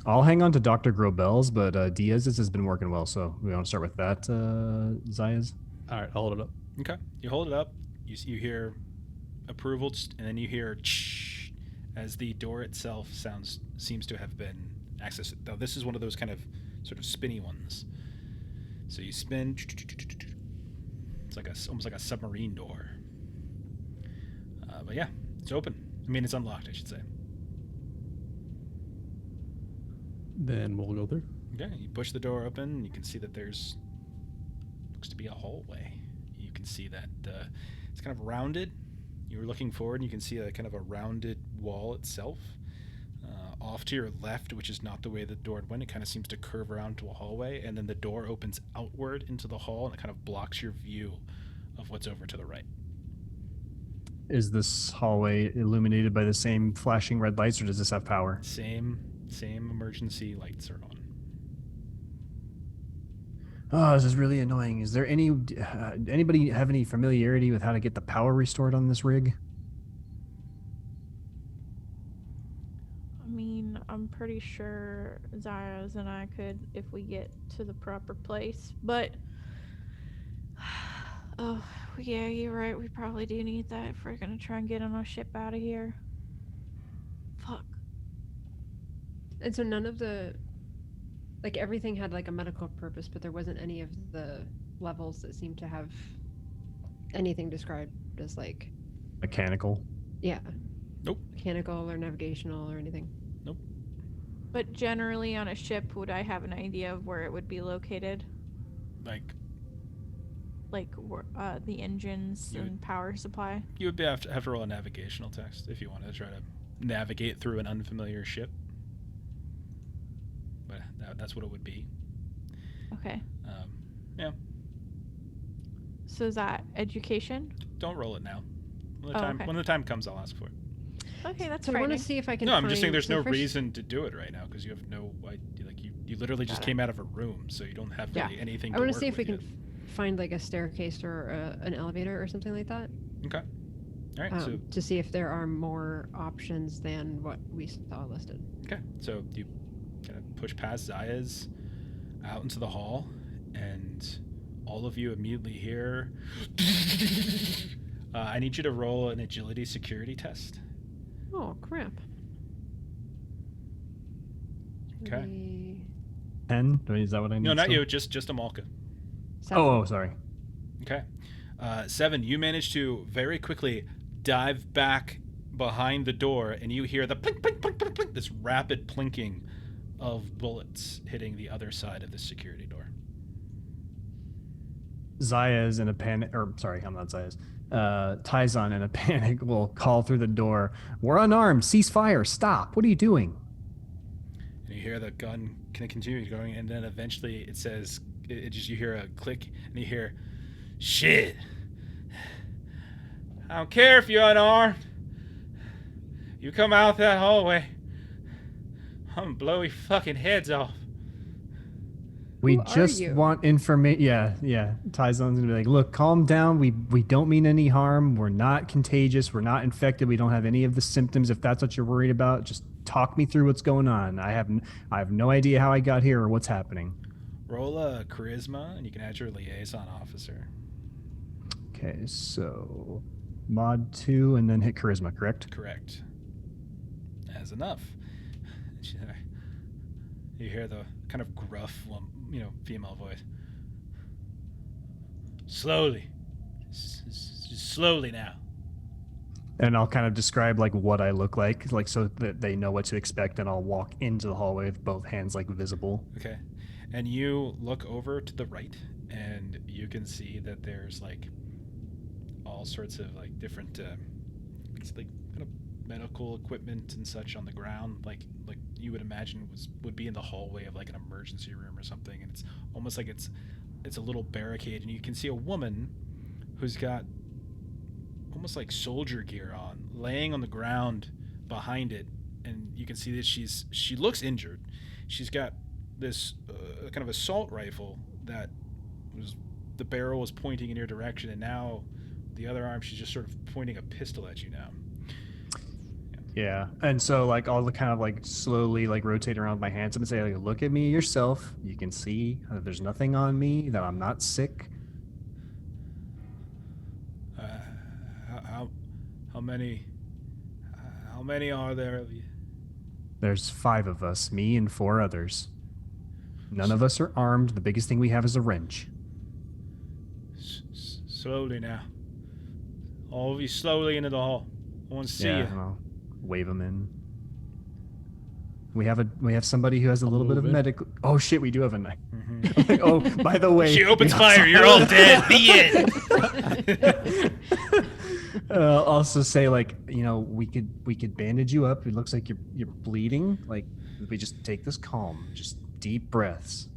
I'll hang on to Dr. Grobel's, but Diaz's has been working well, so we want to start with that, Zayas? All right, I'll hold it up. Okay, you hold it up. You hear approval, and then you hear as the door itself seems to have been accessed. Now this is one of those kind of sort of spinny ones. So you spin. It's like almost like a submarine door. But yeah, it's open. I mean, it's unlocked, I should say. Then we'll go through. Okay, you push the door open, and you can see that looks to be a hallway. You can see that it's kind of rounded. You were looking forward, and you can see a kind of a rounded wall itself. Off to your left, which is not the way the door went, it kind of seems to curve around to a hallway, and then the door opens outward into the hall, and it kind of blocks your view of what's over to the right. Is this hallway illuminated by the same flashing red lights, or does this have power? Same emergency lights are on. Oh, this is really annoying. Is there anybody have any familiarity with how to get the power restored on this rig? I mean, I'm pretty sure Zayas and I could if we get to the proper place, but oh, yeah, you're right. We probably do need that if we're gonna try and get on our ship out of here. Fuck. And so none of the, like everything had like a medical purpose, but there wasn't any of the levels that seemed to have anything described as like, Mechanical. yeah. Nope. Mechanical or navigational or anything. Nope. But generally on a ship, would I have an idea of where it would be located? Like The engines and power supply? you would have to roll a navigational test if you wanted to try to navigate through an unfamiliar ship. But that's what it would be. Okay. Yeah. So is that education? Don't roll it now. Okay. When the time comes, I'll ask for it. Okay, that's So I want to frightening. see if I can. No, I'm just saying there's find- no so first- reason to do it right now because you have no idea. Like you literally just Got it. came out of a room, so you don't have really anything. I want to to see if we work can with find like a staircase or an elevator or something like that. yet. Okay. All right. So To see if there are more options than what we saw listed. okay. So you kind of push past Zaya's out into the hall, and all of you immediately hear. I need you to roll an agility security test. Oh crap. Okay. The 10? Is that what I need? No, not still? you. Just Amalka. 7. Oh, sorry. Okay. 7, you manage to very quickly dive back behind the door, and you hear the plink, plink, plink, plink, plink, this rapid plinking of bullets hitting the other side of the security door. Zaya's in a panic, or sorry, I'm not Zaya's. TieZon in a panic will call through the door. We're unarmed. Cease fire. Stop. What are you doing? And you hear the gun continue going, and then eventually it says, you hear a click, and you hear, shit. I don't care if you're unarmed. You come out that hallway, I'm gonna blow your fucking heads off. We Who are just you? want information. Yeah. TieZon's gonna be like, look, calm down. We don't mean any harm. We're not contagious. We're not infected. We don't have any of the symptoms. If that's what you're worried about, just talk me through what's going on. I have no idea how I got here or what's happening. Roll a charisma, and you can add your liaison officer. Okay, so mod 2 and then hit charisma, correct? Correct. That's enough. You hear the kind of gruff, female voice. Slowly. Just slowly now. And I'll kind of describe like what I look like so that they know what to expect, and I'll walk into the hallway with both hands like visible. Okay. And you look over to the right, and you can see that there's like all sorts of like different it's like kind of medical equipment and such on the ground, like you would imagine would be in the hallway of like an emergency room or something, and it's almost like it's a little barricade, and you can see a woman who's got almost like soldier gear on, laying on the ground behind it, and you can see that she looks injured. She's got this kind of assault rifle that the barrel was pointing in your direction, and now the other arm she's just sort of pointing a pistol at you now. Yeah, and so like I'll kind of like slowly like rotate around my hands and say, like, look at me yourself. You can see that there's nothing on me, that I'm not sick. How many are there of you? There's 5 of us, me and 4 others. None of us are armed. The biggest thing we have is a wrench. Slowly now. All of you slowly into the hall. I want to see Yeah, you. and I'll wave them in. We have somebody who has a little bit of move in. medical. Oh shit, we do have a knife. Mhm. Oh, by the way, She opens we fire. also- You're all dead. The end. Also say like, we could bandage you up. It looks like you're bleeding. Like, if we just take this calm, just deep breaths.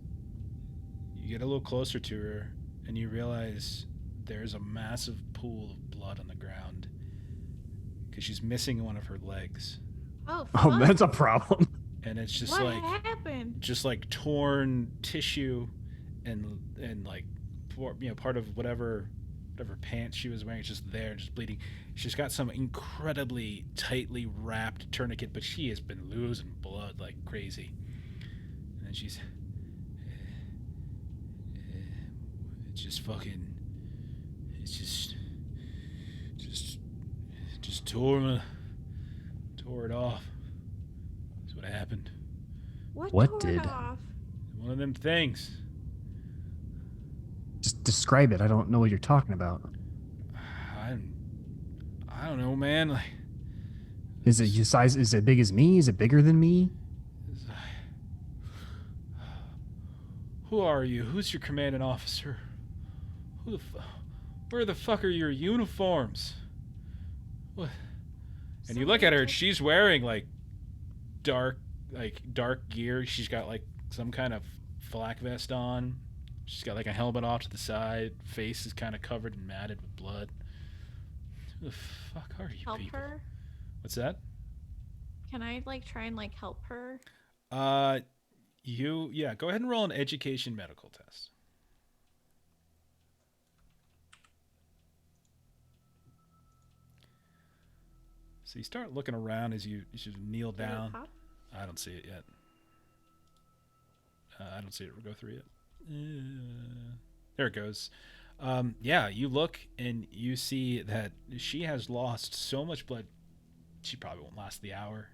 You get a little closer to her, and you realize there's a massive pool of blood on the ground because she's missing one of her legs, Oh, Oh, fuck. that's a problem. and it's just What like happened? torn tissue, and like part of whatever pants she was wearing is just there, just bleeding. She's got some incredibly tightly wrapped tourniquet, but she has been losing blood like crazy. And then she's it's just fucking it's just tore it off. That's what happened. What tore it did? off? One of them things. Just describe it. I don't know what you're talking about. I don't know, man. Like Is it your size? Is it big as me? Is it bigger than me? Who are you? Who's your commanding officer? Where the fuck are your uniforms? What? And you look at her, and she's wearing like dark gear. She's got like some kind of flak vest on. She's got like a helmet off to the side. Face is kind of covered and matted with blood. Who the fuck are you Help people? her? What's that? Can I like try and like help her? Go ahead and roll an education medical test. So you start looking around as you kneel down. I don't see it yet. I don't see it go through yet. There it goes. You look and you see that she has lost so much blood, she probably won't last the hour.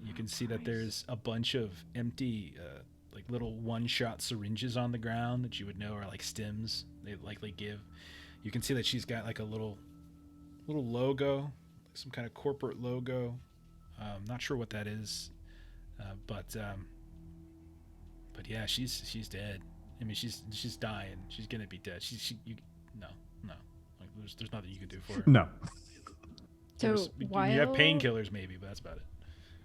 You can see that there's a bunch of empty, like little one-shot syringes on the ground that you would know are like stims they likely give. You can see that she's got like a little logo, some kind of corporate logo. Not sure what that is, but yeah, she's dead. I mean, she's dying. She's gonna be dead. No. Like, there's nothing you can do for her. No. So you have painkillers maybe, but that's about it.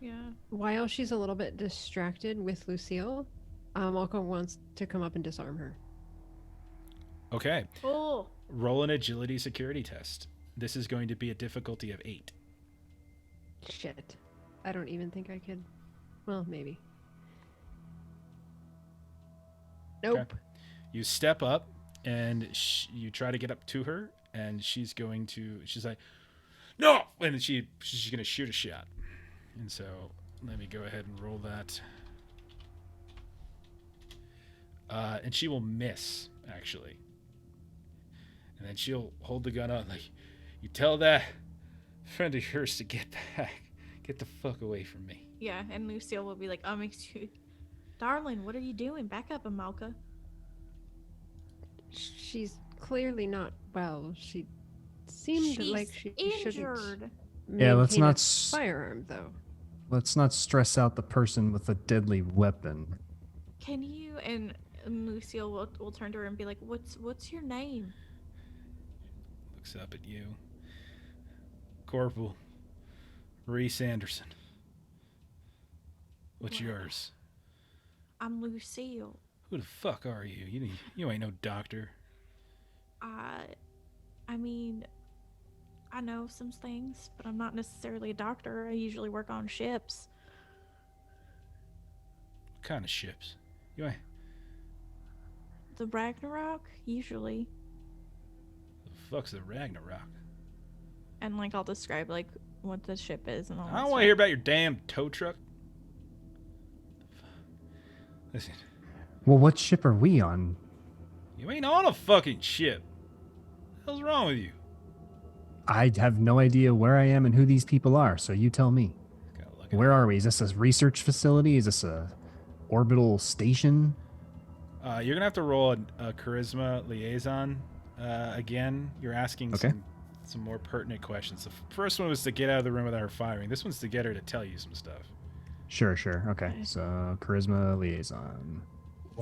Yeah. While she's a little bit distracted with Lucille, Malco wants to come up and disarm her. Okay. Oh. Roll an agility security test. This is going to be a difficulty of 8. Shit. I don't even think I could. Well, maybe. Nope. Okay. You step up and you try to get up to her, and she's like, no! And she's going to shoot a shot. And so let me go ahead and roll that. And she will miss, actually. And then she'll hold the gun up like, you tell that friend of yours to get back. Get the fuck away from me. Yeah, and Lucille will be like, excuse, darling, what are you doing? Back up, Amalka. She's clearly not well. She seemed like she injured. shouldn't. Yeah, let's maintain a not firearm though. Let's not stress out the person with a deadly weapon. Can you? And Lucille will turn to her and be like, "What's your name?" Looks up at you, Corporal Reese Anderson. What's yours? I'm Lucille. Who the fuck are you? You ain't no doctor. I mean, I know some things, but I'm not necessarily a doctor. I usually work on ships. What kind of ships? You ain't. The Ragnarok, usually. The fuck's the Ragnarok? And like I'll describe like what the ship is and all. I don't want to hear about your damn tow truck. Listen. Well, what ship are we on? You ain't on a fucking ship. What the hell's wrong with you? I have no idea where I am and who these people are, so you tell me. Where are we? Is this a research facility? Is this a orbital station? You're gonna have to roll a charisma liaison again. You're asking some more pertinent questions. The first one was to get out of the room without her firing. This one's to get her to tell you some stuff. Sure. Okay. So charisma liaison.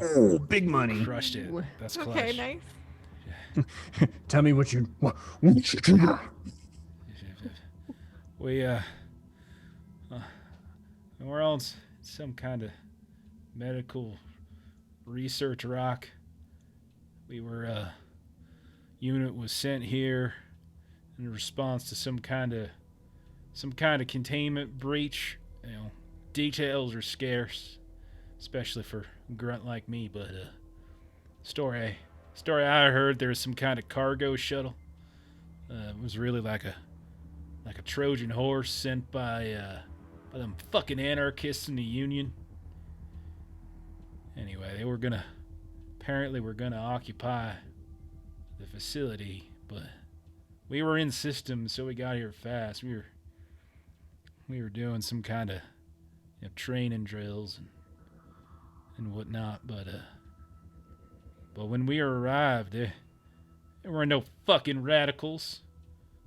Oh, big money. Crushed it. That's clutch. Okay, nice. Tell me what you. We're on some kind of medical research rock. Unit was sent here in response to some kind of containment breach. You know, details are scarce, especially for a grunt like me. But story I heard, there was some kind of cargo shuttle. It was really like a Trojan horse sent by them fucking anarchists in the Union. Anyway, apparently we're gonna occupy the facility, but we were in system, so we got here fast. We were doing some kind of training drills and whatnot, but when we arrived, there were no fucking radicals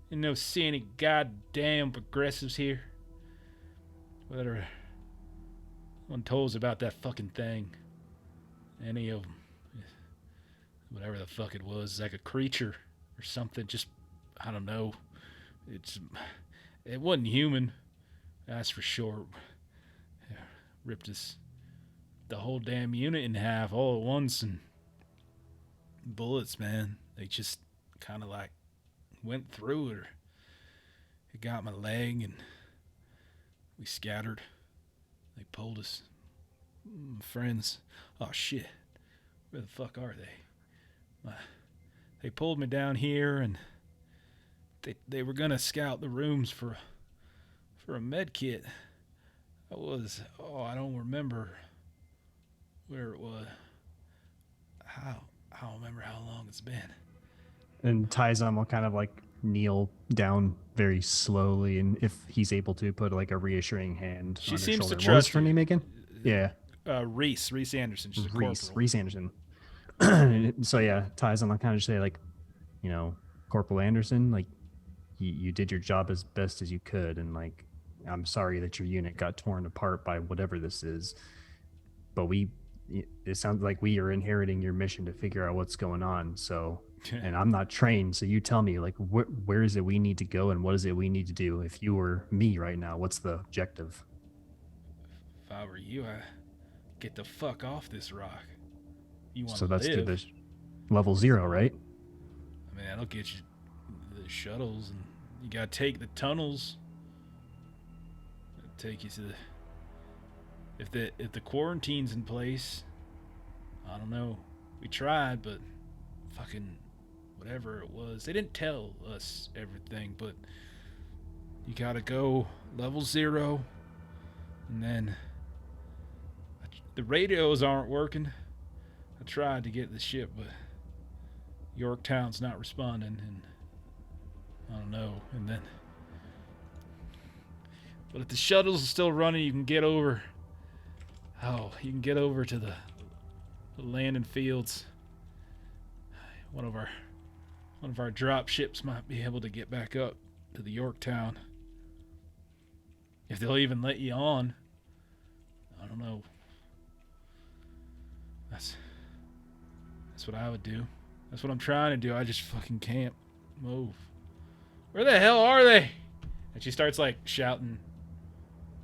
and no any goddamn progressives here. Whatever. One told us about that fucking thing. Any of them. Whatever the fuck it was, like a creature or something. Just, I don't know. It wasn't human. That's for sure. Ripped the whole damn unit in half all at once, and bullets, man. They just kind of like went through it. It got my leg, and we scattered. They pulled us. My friends. Oh shit. Where the fuck are they? They pulled me down here, and they were gonna scout the rooms for a med kit. I don't remember where it was. I don't remember how long it's been. And TieZon will kind of like kneel down very slowly, and if he's able to, put like a reassuring hand She on her seems shoulder. to What was trust her you. name again? Yeah, Reese Anderson. She's a corporal. Reese Anderson. So yeah, TieZon will kind of say like, you know, Corporal Anderson, like you did your job as best as you could, and like I'm sorry that your unit got torn apart by whatever this is, but it sounds like we are inheriting your mission to figure out what's going on. So, and I'm not trained, so you tell me like where is it we need to go and what is it we need to do? If you were me right now, what's the objective? If I were you, I'd get the fuck off this rock. You want So to that's live? to the level 0, right? I mean, that'll get you the shuttles, and you gotta take the tunnels. It'll take you to if the quarantine's in place. I don't know. We tried, but fucking whatever it was, they didn't tell us everything. But you gotta go level 0, and then the radios aren't working. I tried to get the ship, but Yorktown's not responding, and I don't know. And then, but if the shuttles are still running, you can get over. Oh, you can get over to the landing fields. One of our drop ships might be able to get back up to the Yorktown. If they'll even let you on. I don't know. That's what I would do. That's what I'm trying to do. I just fucking can't move. Where the hell are they? And she starts like shouting.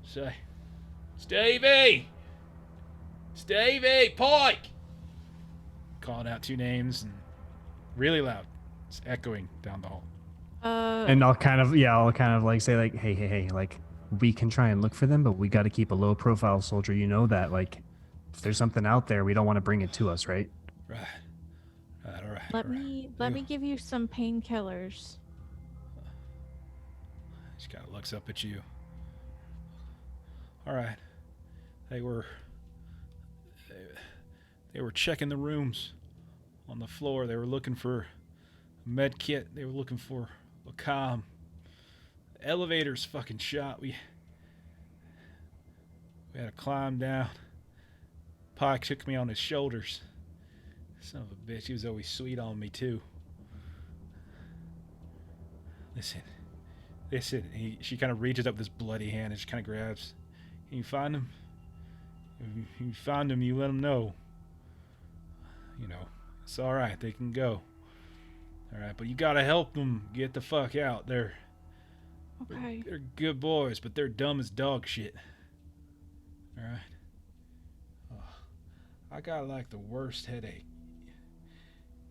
Say, Stevie! Stevie! Pike! Calling out 2 names and really loud. It's echoing down the hall. And I'll kind of like say like, hey, like we can try and look for them, but we got to keep a low profile, soldier. You know that, like, if there's something out there, we don't want to bring it to us, right? Right. All right. Let me give you some painkillers. She kind of looks up at you. All right. They were checking the rooms on the floor. They were looking for a med kit. They were looking for a comm. The elevator's fucking shot. We had to climb down. Pike took me on his shoulders. Son of a bitch, he was always sweet on me too. Listen. She kind of reaches up with this bloody hand and she kind of grabs. Can you find him? If you find him, you let him know. You know, it's all right. They can go. All right, but you gotta help them get the fuck out. They're good boys, but they're dumb as dog shit. All right. I got like the worst headache.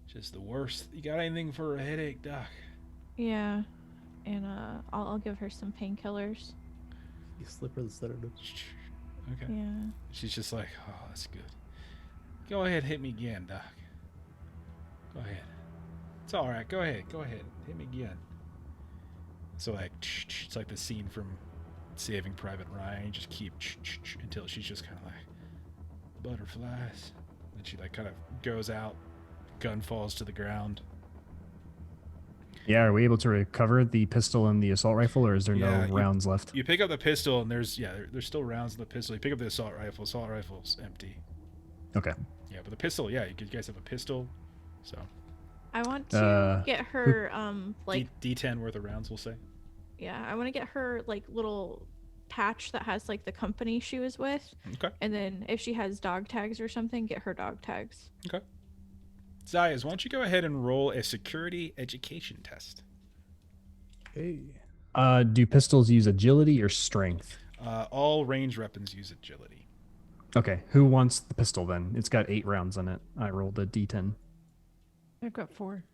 Just the worst. You got anything for a headache, Doc? Yeah, and I'll give her some painkillers. You slip her the sedative. Okay. Yeah. She's just like, oh, that's good. Go ahead, hit me again, Doc. Go ahead. It's all right. Go ahead. Hit me again. So like, it's like the scene from Saving Private Ryan. You just keep until she's just kind of like butterflies. Then she like kind of goes out. Gun falls to the ground. Yeah, are we able to recover the pistol and the assault rifle, or is there no rounds left? You pick up the pistol, and there's still rounds in the pistol. You pick up the assault rifle. Assault rifle's empty. Okay. Yeah, but the pistol, yeah, you guys have a pistol, so. I want to get her like D10 worth of rounds, we'll say. Yeah, I want to get her like little patch that has like the company she was with. Okay. And then if she has dog tags or something, get her dog tags. Okay. Zayas, why don't you go ahead and roll a security education test? Hey. Do pistols use agility or strength? All range weapons use agility. Okay, who wants the pistol then? It's got 8 rounds on it. I rolled a d10. I've got 4.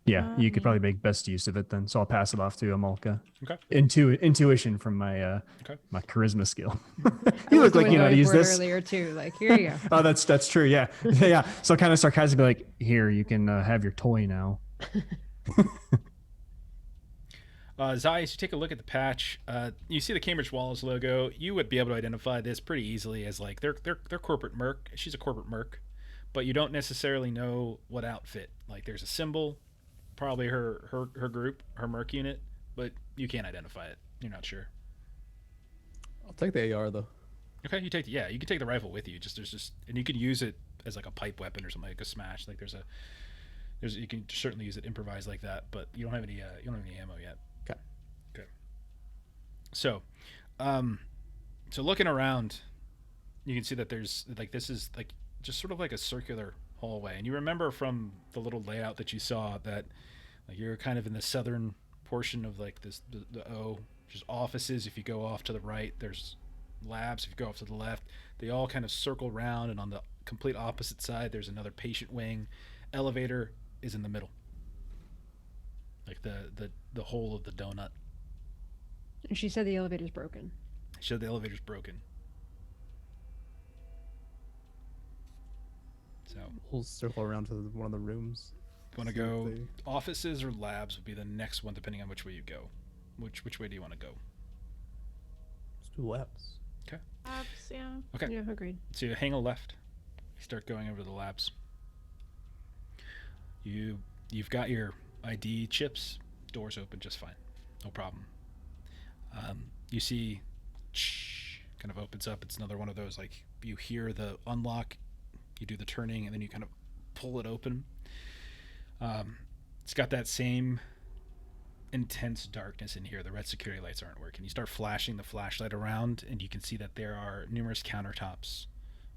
Yeah, you could Me. probably make best use of it then. So I'll pass it off to Amolka. Okay. Intuition from my Okay. my charisma skill. I You was look like you know how to going use for it this. earlier too. Like, here you go. Oh, that's true. Yeah, yeah. So kind of sarcastically, like, here you can have your toy now. Zayas, you take a look at the patch. You see the Cambridge Wallace logo. You would be able to identify this pretty easily as like they're corporate merc. She's a corporate merc, but you don't necessarily know what outfit. Like there's a symbol, probably her group, her merc unit, but you can't identify it. You're not sure. I'll take the AR though. Okay, you can take the rifle with you. And you can use it as like a pipe weapon or something like a smash. Like you can certainly use it improvised like that, but you don't have any ammo yet. Okay. So, so looking around, you can see that there's like this is like just sort of like a circular hallway, and you remember from the little layout that you saw that like you're kind of in the southern portion of like this the O, just offices. If you go off to the right, there's labs. If you go off to the left, they all kind of circle round, and on the complete opposite side, there's another patient wing. Elevator is in the middle, like the whole of the donut. And she said the elevator's broken. She said the elevator's broken. So, We'll circle around to one of the rooms. want to See if go they- offices or labs would be the next one, depending on which way you go. Which way do you want to go? Let's do labs. Labs, yeah. Okay. Yeah, agreed. So you hang a left. You start going over to the labs. You've got your ID chips. Doors open just fine. No problem. You see, kind of opens up. It's another one of those, like, you hear the unlock, you do the turning, and then you kind of pull it open. It's got that same intense darkness in here. The red security lights aren't working. You start flashing the flashlight around, and you can see that there are numerous countertops,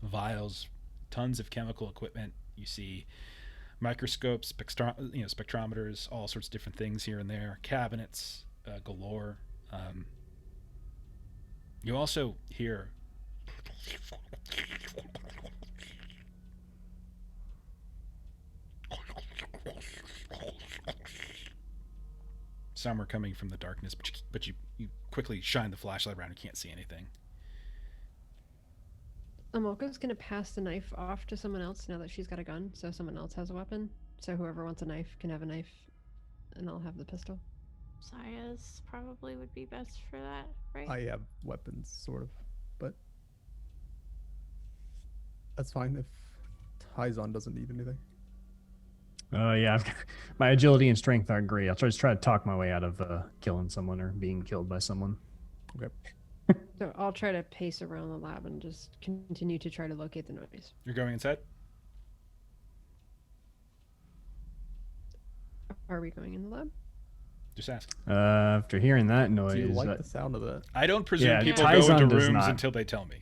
vials, tons of chemical equipment. You see microscopes, spectrometers, all sorts of different things here and there, cabinets galore. You also hear some are coming from the darkness, but you quickly shine the flashlight around. You can't see anything. Amolka's gonna pass the knife off to someone else now that she's got a gun, so someone else has a weapon. So whoever wants a knife can have a knife, and I'll have the pistol. Saya's probably would be best for that, right? I have weapons, sort of, but that's fine if TieZon doesn't need anything. Yeah, my agility and strength aren't great. I'll just try to talk my way out of killing someone or being killed by someone. Okay. So I'll try to pace around the lab and just continue to try to locate the noise. You're going inside? Are we going in the lab? Just ask. After hearing that noise, Do you like the sound of that? I don't presume Yeah, people TieZon go into does rooms not. until they tell me.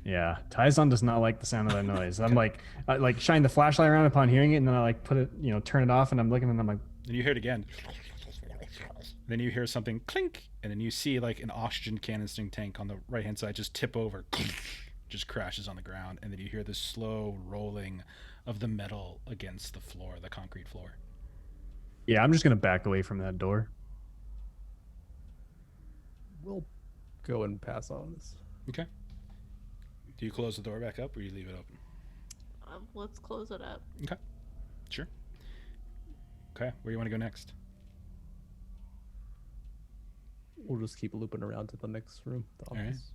yeah, TieZon does not like the sound of that noise. I'm like, I like shine the flashlight around upon hearing it, and then I like put it, turn it off, and I'm looking, and I'm like, Then you hear it again. Then you hear something clink, and then you see like an oxygen canister tank on the right hand side just tip over, just crashes on the ground, and then you hear the slow rolling of the metal against the floor, the concrete floor. yeah, I'm just gonna back away from that door. We'll go and pass on this. Okay. Do you close the door back up, or you leave it open? Let's close it up. Okay. Sure. Okay. Where do you want to go next? We'll just keep looping around to the next room. The right. office.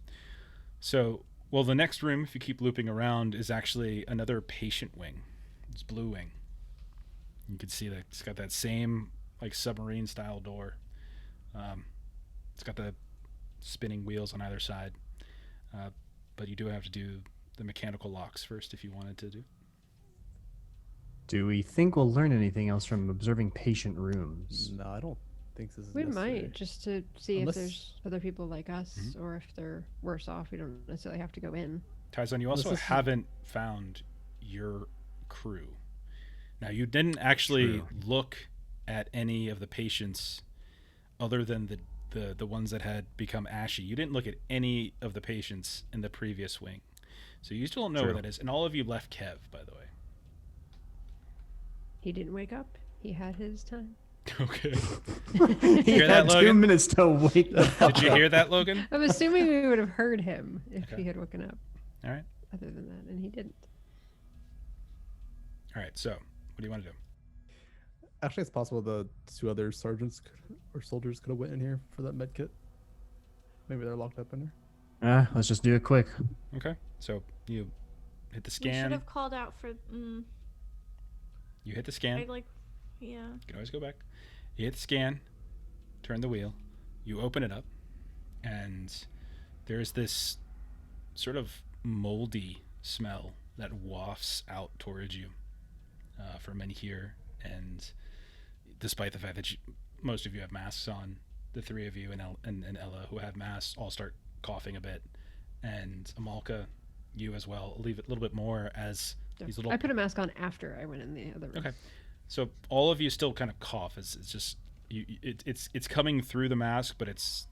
So, well, the next room, if you keep looping around, is actually another patient wing. It's blue wing. You can see that it's got that same like submarine style door. It's got the spinning wheels on either side, but you do have to do the mechanical locks first if you wanted to do. Do we think we'll learn anything else from observing patient rooms? No, I don't thinks this is We necessary. might just to see Unless- if there's other people like us, or if they're worse off. We don't necessarily have to go in. TieZon, you Unless also this is- haven't found your crew. Now, you didn't actually True. look at any of the patients other than the ones that had become ashy. You didn't look at any of the patients in the previous wing. So you still don't know where True. that is. And all of you left Kev, by the way. He didn't wake up. He had his time. Okay. He Hear that, had 2 Logan? minutes to wake the fuck Did you hear that, Logan? I'm assuming we would have heard him if Okay. he had woken up. All right. Other than that, and he didn't. All right. So, what do you want to do? Actually, it's possible the 2 other sergeants or soldiers could have went in here for that med kit. Maybe they're locked up in there. Let's just do it quick. Okay. So, you hit the We should scan. have called out for. You hit the scan. I like. Yeah. You can always go back. You hit the scan, turn the wheel, you open it up, and there's this sort of moldy smell that wafts out towards you from in here. And despite the fact that most of you have masks on, the 3 of you and Ella who have masks all start coughing a bit. And Amalka, you as well, a little bit more as these little... I put a mask on after I went in the other room. Okay. So all of you still kind of cough. It's just it's coming through the mask, but it's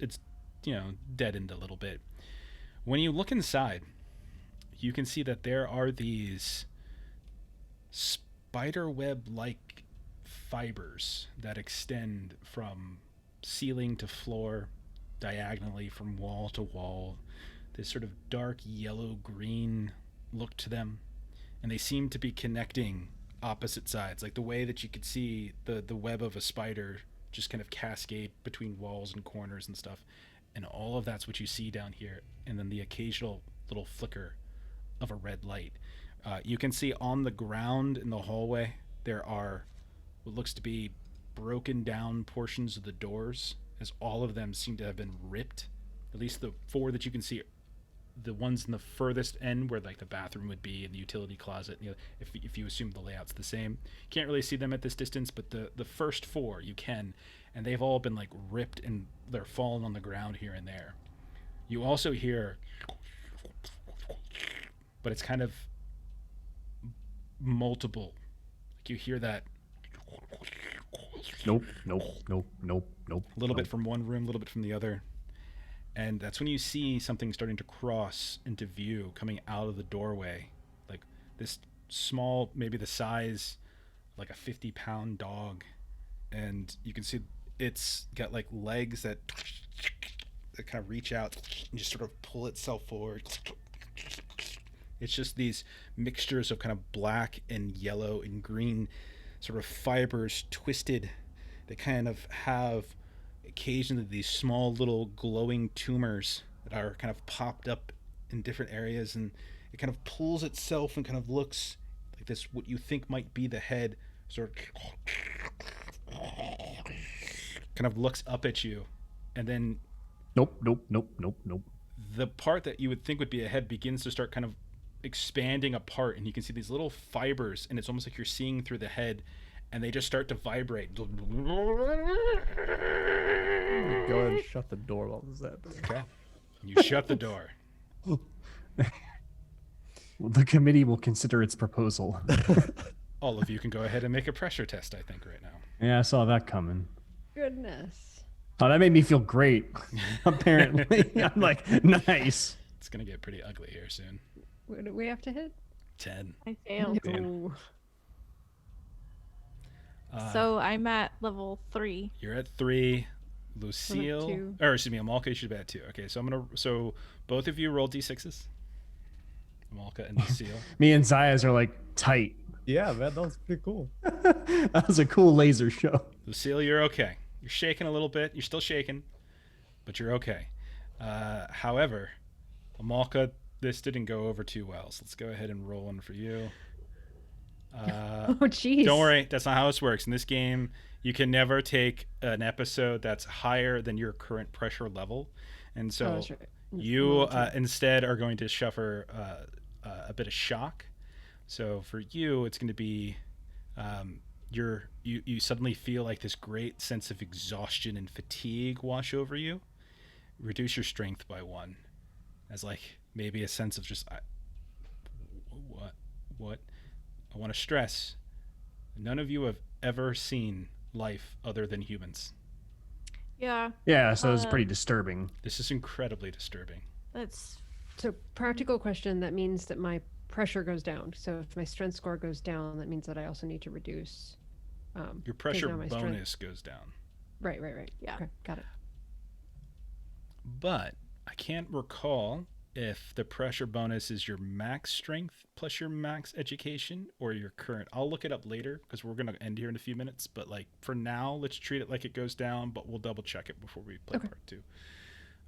deadened a little bit. When you look inside, you can see that there are these spider web-like fibers that extend from ceiling to floor, diagonally from wall to wall. This sort of dark yellow-green look to them, and they seem to be connecting opposite sides, like the way that you could see the web of a spider just kind of cascade between walls and corners and stuff. And all of that's what you see down here, and then the occasional little flicker of a red light. You can see on the ground in the hallway there are what looks to be broken down portions of the doors, as all of them seem to have been ripped. At least the 4 that you can see, the ones in the furthest end where like the bathroom would be and the utility closet, if you assume the layout's the same. You can't really see them at this distance, but the first 4 you can, and they've all been like ripped and they're falling on the ground here and there. You also hear, but it's kind of multiple. Like you hear that Nope. a little bit from one room, a little bit from the other. And that's when you see something starting to cross into view coming out of the doorway. Like this small, maybe the size like a 50-pound dog. And you can see it's got like legs that kind of reach out and just sort of pull itself forward. It's just these mixtures of kind of black and yellow and green sort of fibers twisted that kind of have occasionally these small little glowing tumors that are kind of popped up in different areas, and it kind of pulls itself and kind of looks like this, what you think might be the head, sort of kind of looks up at you, and then Nope. the part that you would think would be a head begins to start kind of expanding apart, and you can see these little fibers, and it's almost like you're seeing through the head, and they just start to vibrate. Go ahead and shut the door while this happens. Okay. You shut the door. Well, the committee will consider its proposal. All of you can go ahead and make a pressure test, I think, right now. Yeah, I saw that coming. Goodness. Oh, that made me feel great. Apparently, I'm like, nice. It's going to get pretty ugly here soon. What do we have to hit? 10. I failed. No. So I'm at level 3. You're at 3. Lucille, 2. or excuse me, Amalka, you should be at 2. Okay, so both of you roll d6s. Amalka and Lucille. Me and Zayas are like tight. Yeah, man, that was pretty cool. That was a cool laser show. Lucille, you're okay. You're shaking a little bit. You're still shaking, but you're okay. However, Amalka, this didn't go over too well, so let's go ahead and roll one for you. Oh, jeez. Don't worry, that's not how this works. In this game, you can never take an episode that's higher than your current pressure level. And so that's right. you instead are going to suffer a bit of shock. So for you, it's going to be you suddenly feel like this great sense of exhaustion and fatigue wash over you. Reduce your strength by 1, as like maybe a sense of just what I want to stress. None of you have ever seen life other than humans. Yeah. Yeah, so it's pretty disturbing. This is incredibly disturbing. That's So, practical question, that means that my pressure goes down. So, if my strength score goes down, that means that I also need to reduce. Your pressure down my bonus strength. goes down. Right. Yeah. Okay, got it. But I can't recall if the pressure bonus is your max strength plus your max education or your current. I'll look it up later because we're going to end here in a few minutes. But like for now, let's treat it like it goes down, but we'll double check it before we play Okay. part 2.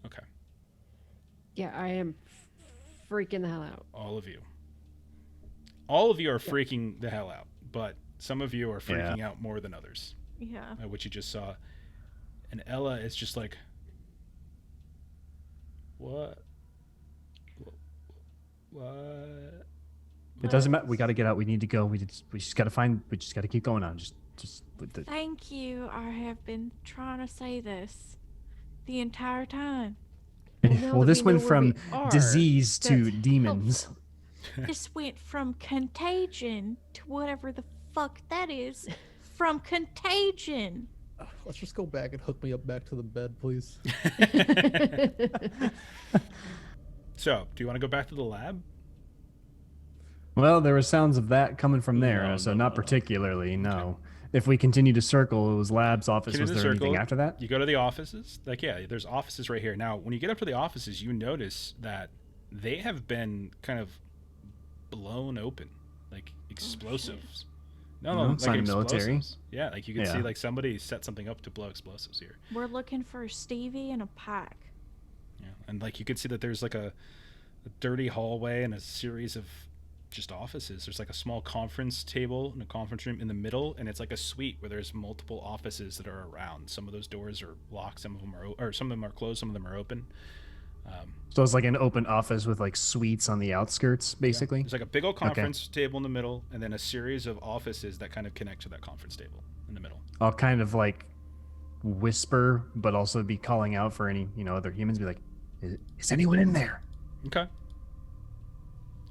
Okay. Yeah, I am freaking the hell out. All of you. All of you are freaking the hell out, but some of you are freaking out more than others. yeah. Which you just saw. And Ella is just like, what? What? It doesn't matter. We got to get out. We need to go. We just got to find. We just got to keep going on. Just with the. Thank you. I have been trying to say this the entire time. Now Well, that this we know went where we from are, disease to that's demons. helpful. This went from contagion to whatever the fuck that is. From contagion. Let's just go back and hook me up back to the bed, please. So, do you want to go back to the lab? Well, there were sounds of that coming from there, No, so no, not no. particularly. No. If we continue to circle, it was lab's office. Continue Was to there anything circle. after that? You go to the offices. Like, yeah, there's offices right here. Now, when you get up to the offices, you notice that they have been kind of blown open, like explosives. No, No, sign of military. explosives. Yeah, like you can see Yeah. like somebody set something up to blow explosives here. We're looking for Stevie and a pack. Yeah, and like you can see that there's like a dirty hallway and a series of just offices. There's like a small conference table and a conference room in the middle, and it's like a suite where there's multiple offices that are around. Some of those doors are locked, some of them are or some of them are closed, some of them are open. So it's like an open office with like suites on the outskirts, basically. There's like a big old conference table in the middle, and then a series of offices that kind of connect to that conference table in the middle. I'll kind of like whisper, but also be calling out for any other humans. Be like, is anyone in there? Okay.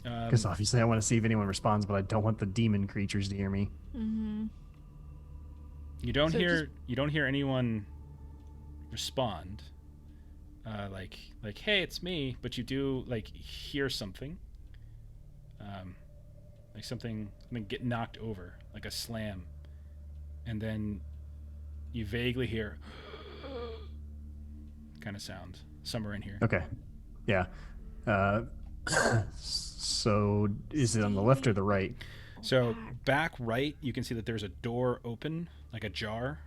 Because obviously I want to see if anyone responds, but I don't want the demon creatures to hear me. Mm-hmm. You don't So hear anyone respond. Like hey, it's me, but you do like hear something. Like something get knocked over, like a slam, and then you vaguely hear kind of sound somewhere in here. Okay. Yeah. So is it on the left or the right? So back right, you can see that there's a door open, like a jar,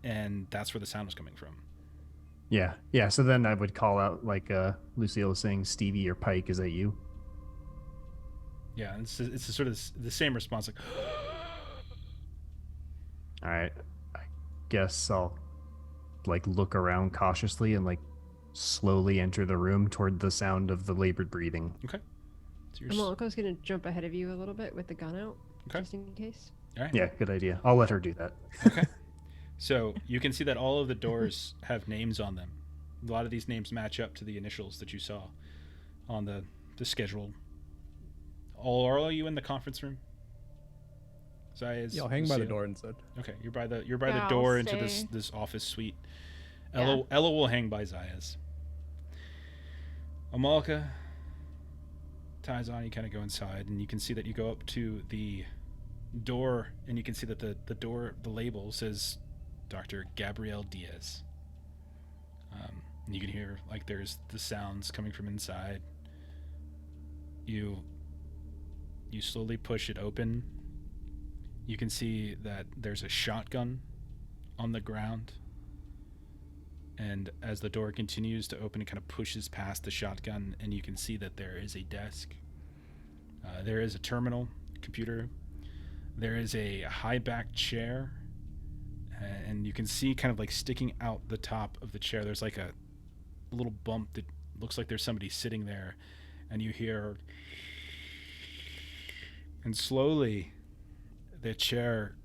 and that's where the sound was coming from. Yeah. So then I would call out like Lucille was saying, Stevie or Pike, is that you? Yeah, and it's sort of the same response, like. All right. I guess I'll like look around cautiously and like slowly enter the room toward the sound of the labored breathing. Okay. So Amaliko's gonna jump ahead of you a little bit with the gun out, Okay. just in case. all right. Yeah, good idea. I'll let her do that. Okay. So you can see that all of the doors have names on them. A lot of these names match up to the initials that you saw on the schedule. Are all you in the conference room? Zayas, Yeah, I'll hang by the Lucille? door instead. Okay, you're by the Yeah, I'll door into stay. this office suite. Yeah. Ella will hang by Zayas. Amalika, TieZon, you kind of go inside, and you can see that you go up to the door, and you can see that the label says Dr. Gabrielle Diaz. And you can hear like there's the sounds coming from inside. You slowly push it open. You can see that there's a shotgun on the ground. And as the door continues to open, it kind of pushes past the shotgun, and you can see that there is a desk. There is a terminal, computer. There is a high-backed chair, and you can see kind of like sticking out the top of the chair, there's like a little bump that looks like there's somebody sitting there, and you hear, and slowly the chair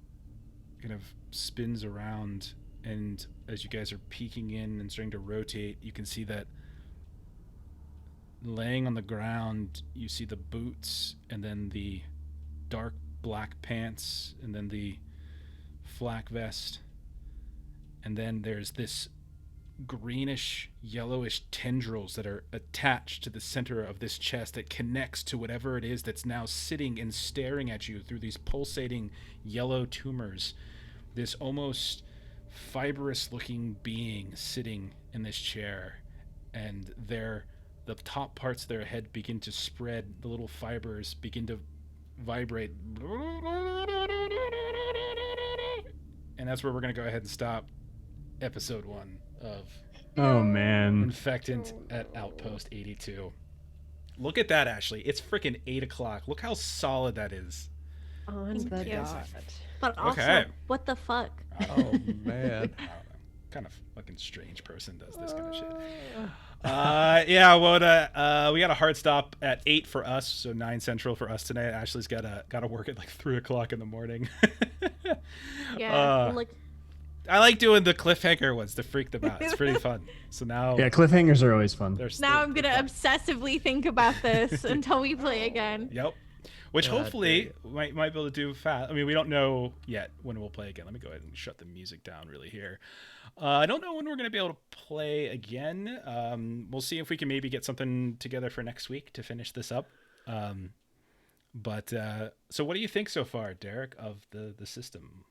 kind of spins around, and as you guys are peeking in and starting to rotate, you can see that laying on the ground, you see the boots, and then the dark black pants, and then the flak vest, and then there's this greenish yellowish tendrils that are attached to the center of this chest that connects to whatever it is that's now sitting and staring at you through these pulsating yellow tumors. This almost fibrous looking being sitting in this chair, and the top parts of their head begin to spread, the little fibers begin to vibrate, and that's where we're going to go ahead and stop episode 1 of Oh man. Infectant at Outpost 82. Look at that, Ashley. It's freaking 8 o'clock. Look how solid that is. On Thank the you. dot. But also, Okay. what the fuck? Oh man. I don't know. Kind of fucking strange person does this kind of shit. Yeah, well, we got a hard stop at 8 for us, so 9 Central for us tonight. Ashley's got to work at like 3 o'clock in the morning. Yeah, like I like doing the cliffhanger ones to freak them out. It's pretty fun. So now, Yeah, cliffhangers are always fun. now I'm gonna obsessively think about this until we play again. Yep. Which God hopefully might be able to do fast. I mean, we don't know yet when we'll play again. Let me go ahead and shut the music down really here. I don't know when we're going to be able to play again. We'll see if we can maybe get something together for next week to finish this up. So what do you think so far, Derek, of the system?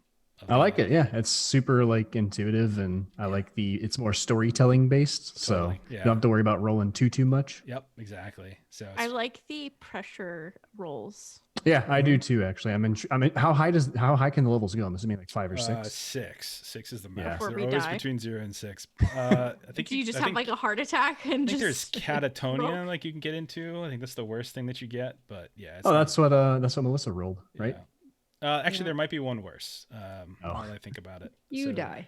I like it. Yeah, it's super like intuitive, and I like it's more storytelling based, Totally, so yeah. you don't have to worry about rolling too much. Yep, exactly. So I like the pressure rolls. Yeah, I do too. Actually, I mean, how high can the levels go? I'm assuming like 5 or 6. 6. 6 is the Yeah. max. Before They're we always die. between 0 and 6. I think Do you just I have think- like a heart attack and I think there's just catatonia like you can get into. I think that's the worst thing that you get. But yeah. It's Oh, not- that's what Melissa rolled, right? yeah. Actually, Yeah. there might be one worse. Oh. Now that I think about it. You So, die.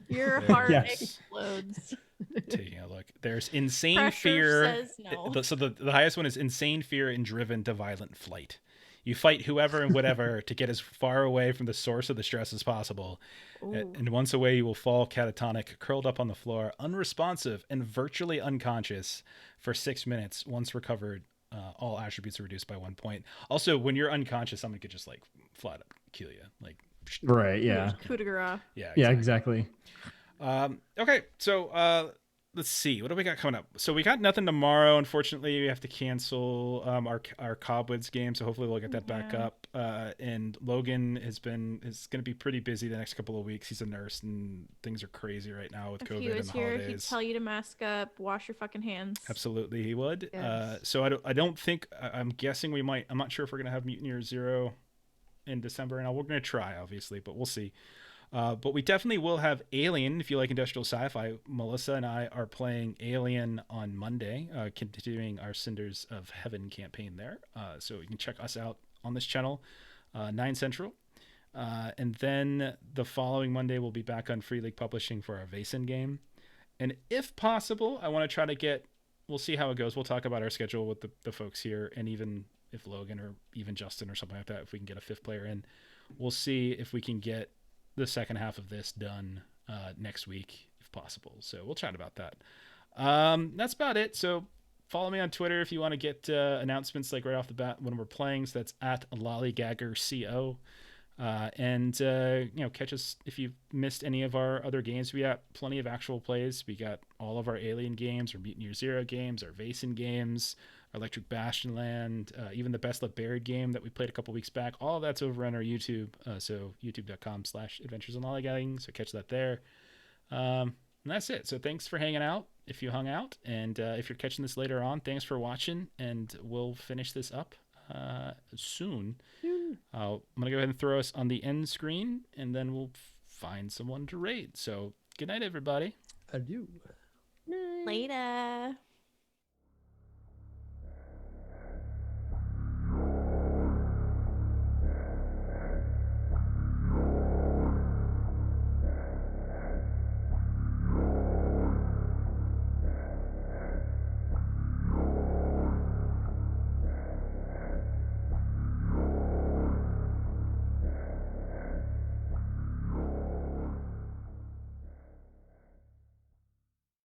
your There- heart Yes. explodes? Taking a look. There's insane Pressure fear. says no. So the highest one is insane fear and driven to violent flight. You fight whoever and whatever to get as far away from the source of the stress as possible. Ooh. And once away, you will fall catatonic, curled up on the floor, unresponsive, and virtually unconscious for 6 minutes. Once recovered, all attributes are reduced by 1 point. Also, when you're unconscious, someone could just like flat up kill you. Like, Right. Yeah. Coup de grace. yeah. Yeah. exactly. Exactly. Okay, so let's see. What do we got coming up? So we got nothing tomorrow. Unfortunately, we have to cancel our Cobwebs game. So hopefully we'll get that back Yeah. up. And Logan is going to be pretty busy the next couple of weeks. He's a nurse, and things are crazy right now with If COVID he and was the here, he'd holidays. tell you to mask up, wash your fucking hands. Absolutely, he would. Yes. So I don't think. I'm guessing we might. I'm not sure if we're gonna have Mutineer Zero in December, and we're gonna try, obviously, but we'll see. But we definitely will have Alien. If you like industrial sci-fi, Melissa and I are playing Alien on Monday, continuing our Cinders of Heaven campaign there. So you can check us out on this channel, 9 Central. And then the following Monday, we'll be back on Free League Publishing for our Vaesen game. And if possible, I want to try to get, we'll see how it goes. We'll talk about our schedule with the folks here, and even if Logan or even Justin or something like that, if we can get a 5th player in, we'll see if we can get the second half of this done next week if possible. So we'll chat about that. That's about it. So follow me on Twitter if you want to get announcements like right off the bat when we're playing. So that's at lollygaggerco. And catch us if you've missed any of our other games. We got plenty of actual plays. We got all of our Alien games, our Mutineer Zero games, our Vaesen games, our Electric Bastion Land, even the Best Left Buried game that we played a couple weeks back. All of that's over on our YouTube. So youtube.com/adventures in lollygagging. So catch that there. And that's it. So thanks for hanging out if you hung out. And if you're catching this later on, thanks for watching. And we'll finish this up soon. I'm going to go ahead and throw us on the end screen, and then we'll find someone to raid. So good night, everybody. Adieu. Later.